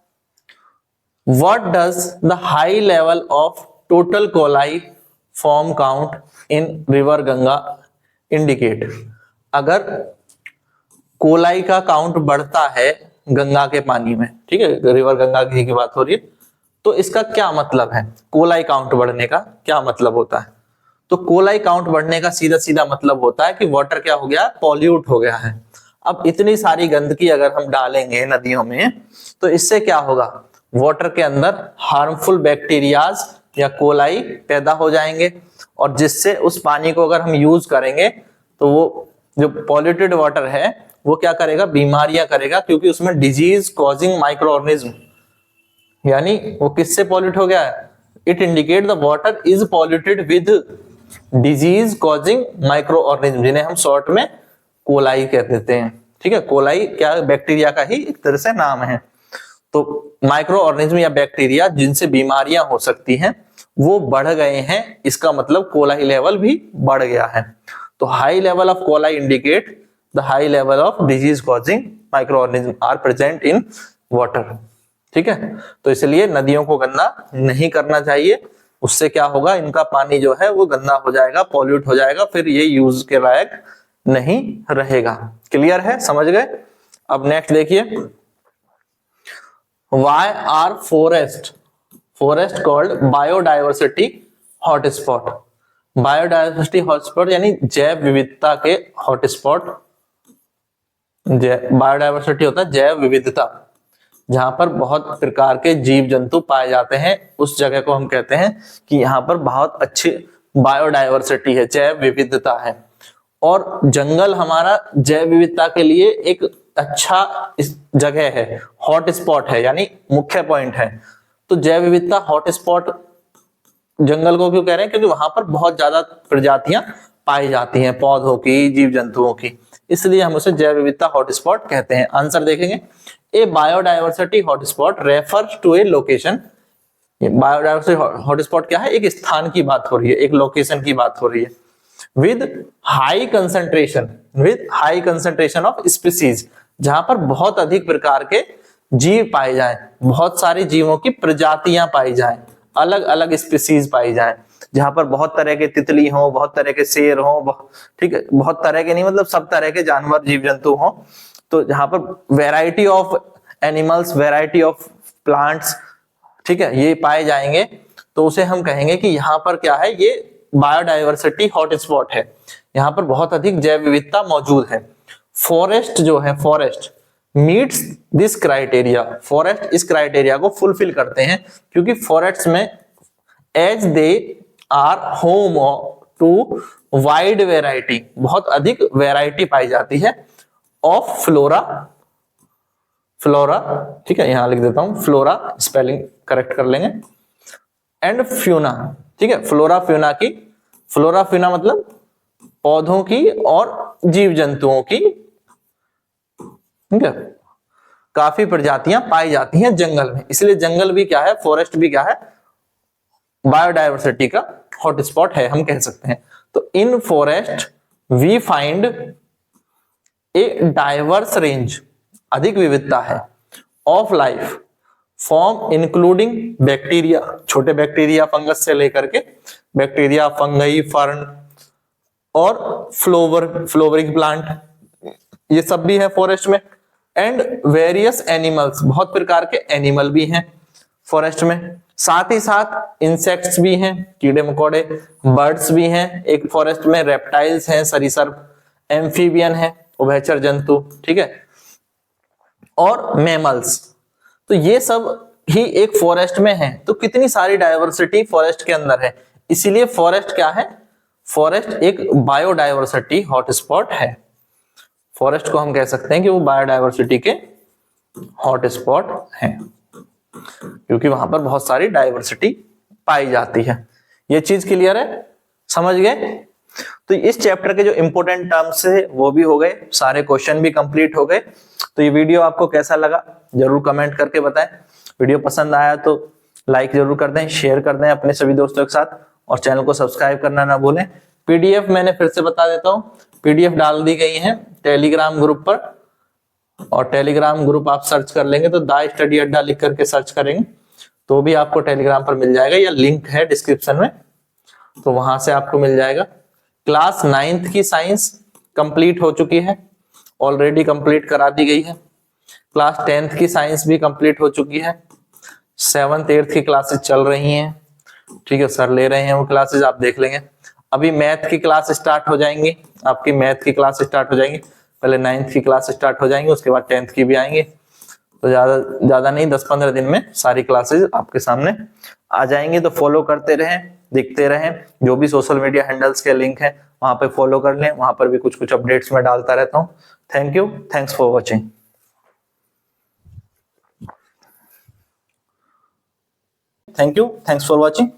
what does the high level of total coli form count in river Ganga indicate? अगर कोलाई का काउंट बढ़ता है गंगा के पानी में, ठीक है, रिवर गंगा की बात हो रही है, तो इसका क्या मतलब है? कोलाई काउंट बढ़ने का क्या मतलब होता है? तो कोलाई काउंट बढ़ने का सीधा सीधा मतलब होता है कि वाटर क्या हो गया? पॉल्यूट हो गया है। अब इतनी सारी गंदगी अगर हम डालेंगे नदियों में, तो इससे क्या होगा? वाटर के अंदर हार्मफुल बैक्टीरियाज या कोलाई पैदा हो जाएंगे, और जिससे उस पानी को अगर हम यूज करेंगे तो वो जो पॉल्यूटेड वाटर है वो क्या करेगा? बीमारियां करेगा, क्योंकि उसमें डिजीज कॉजिंग माइक्रो ऑर्गेनिज्म, यानी वो किससे पॉल्यूट हो गया है? It indicate the water is polluted with disease causing micro organism, जिन्हें हम शॉर्ट में कोलाई कह देते हैं। ठीक है, कोलाई क्या? बैक्टीरिया का ही एक तरह से नाम है। तो माइक्रो ऑर्गेनिज्म या बैक्टीरिया जिनसे बीमारियां हो सकती हैं, वो बढ़ गए हैं, इसका मतलब कोलाई लेवल भी बढ़ गया है। तो high level of coli indicate the high level of disease causing micro organism are present in water. ठीक है, तो इसलिए नदियों को गंदा नहीं करना चाहिए, उससे क्या होगा? इनका पानी जो है वो गंदा हो जाएगा, पॉल्यूट हो जाएगा, फिर ये यूज के लायक नहीं रहेगा। क्लियर है? समझ गए? अब नेक्स्ट देखिए, Why are forest called biodiversity hotspot? Biodiversity hotspot यानी जैव विविधता के हॉटस्पॉट। बायोडायवर्सिटी होता है जैव विविधता, जहां पर बहुत प्रकार के जीव जंतु पाए जाते हैं, उस जगह को हम कहते हैं कि यहाँ पर बहुत अच्छी बायोडायवर्सिटी है, जैव विविधता है। और जंगल हमारा जैव विविधता के लिए एक अच्छा इस जगह है, हॉट स्पॉट है, यानी मुख्य पॉइंट है। तो जैव विविधता हॉट स्पॉट जंगल को क्यों कह रहे हैं? क्योंकि वहां पर बहुत ज्यादा प्रजातियां पाई जाती हैं, पौधों की, जीव जंतुओं की। इसलिए हम उसे जैव विविधता हॉटस्पॉट कहते हैं। आंसर देखेंगे, a biodiversity hotspot refers to a location. Biodiversity hotspot क्या है, एक स्थान की बात हो रही है, एक लोकेशन की बात हो रही है। With high concentration of species, जहां पर बहुत अधिक प्रकार के जीव पाए जाएं, बहुत सारे जीवों की प्रजातियां पाई जाएं, अलग अलग स्पीसीज पाई जाएं, जहां पर बहुत तरह के तितली हो, बहुत तरह के शेर हो, ठीक है, बहुत तरह के नहीं मतलब सब तरह के जानवर जीव जंतु हो। तो जहां पर variety of animals, variety of plants, ठीक है, ये पाए जाएंगे, तो उसे हम कहेंगे कि यहाँ पर क्या है, ये बायोडायवर्सिटी हॉटस्पॉट है, यहाँ पर बहुत अधिक जैव विविधता मौजूद है। फॉरेस्ट जो है, forest meets this criteria, forest इस क्राइटेरिया को फुलफिल करते हैं, क्योंकि फॉरेस्ट में as they are home to wide variety, बहुत अधिक वेराइटी पाई जाती है ऑफ फ्लोरा, ठीक है, यहां लिख देता हूं फ्लोरा, स्पेलिंग करेक्ट कर लेंगे, एंड फ्यूना, ठीक है, फ्लोरा फ्यूना मतलब पौधों की और जीव जंतुओं की, ठीक है, काफी प्रजातियां पाई जाती हैं जंगल में, इसलिए जंगल भी क्या है, फॉरेस्ट भी क्या है, बायोडायवर्सिटी का हॉटस्पॉट है, हम कह सकते हैं। तो in forest we find a diverse range, अधिक विविधता है, of life form including bacteria, छोटे बैक्टीरिया फंगस से लेकर के बैक्टीरिया, फंगई, फर्न और फ्लोवरिंग प्लांट, ये सब भी है फॉरेस्ट में। एंड वेरियस एनिमल्स, बहुत प्रकार के एनिमल भी हैं फॉरेस्ट में, साथ ही साथ इंसेक्ट्स भी हैं, कीड़े मकोड़े, बर्ड्स भी हैं एक फॉरेस्ट में, रेप्टाइल्स हैं, सरीसृप, एम्फीबियन है, उभयचर जंतु, ठीक है, और मैमल्स, तो ये सब ही एक फॉरेस्ट में है। तो कितनी सारी डायवर्सिटी फॉरेस्ट के अंदर है, इसीलिए फॉरेस्ट क्या है, फॉरेस्ट एक बायोडायवर्सिटी हॉटस्पॉट है। फॉरेस्ट को हम कह सकते हैं कि वो बायोडायवर्सिटी के हॉटस्पॉट है, क्योंकि वहां पर बहुत सारी डायवर्सिटी पाई जाती है। ये चीज क्लियर है, समझ गए? तो इस चैप्टर के जो इंपोर्टेंट टर्म्स है वो भी हो गए, सारे क्वेश्चन भी कंप्लीट हो गए। तो ये वीडियो आपको कैसा लगा जरूर कमेंट करके बताएं। वीडियो पसंद आया तो लाइक जरूर कर दें, शेयर कर दें अपने सभी दोस्तों के साथ, और चैनल को सब्सक्राइब करना ना भूलें। पीडीएफ मैंने फिर से बता देता हूँ, पीडीएफ डाल दी गई है टेलीग्राम ग्रुप पर, और टेलीग्राम ग्रुप आप सर्च कर लेंगे तो दा स्टडी अड्डा लिख करके सर्च करेंगे तो भी आपको टेलीग्राम पर मिल जाएगा, या लिंक है डिस्क्रिप्शन में, तो वहां से आपको मिल जाएगा। क्लास 9th की साइंस कंप्लीट हो चुकी है, ऑलरेडी कंप्लीट करा दी गई है। क्लास 10th की साइंस भी कंप्लीट हो चुकी है। 7th 8th की क्लासेस चल रही हैं, ठीक है, सर ले रहे हैं वो क्लासेस, आप देख लेंगे। अभी मैथ की क्लास स्टार्ट हो जाएंगी, आपकी मैथ की क्लास स्टार्ट हो जाएंगी, पहले 9th की क्लास स्टार्ट हो जाएंगी, उसके बाद 10th की भी आएंगे। तो ज्यादा नहीं, 10-15 दिन में सारी क्लासेस आपके सामने आ जाएंगी। तो फॉलो करते रहें, देखते रहें, जो भी सोशल मीडिया हैंडल्स के लिंक है वहां पे फॉलो कर लें, वहां पर भी कुछ कुछ अपडेट्स में डालता रहता हूँ। Thank you, thanks for watching. Thank you, thanks for watching.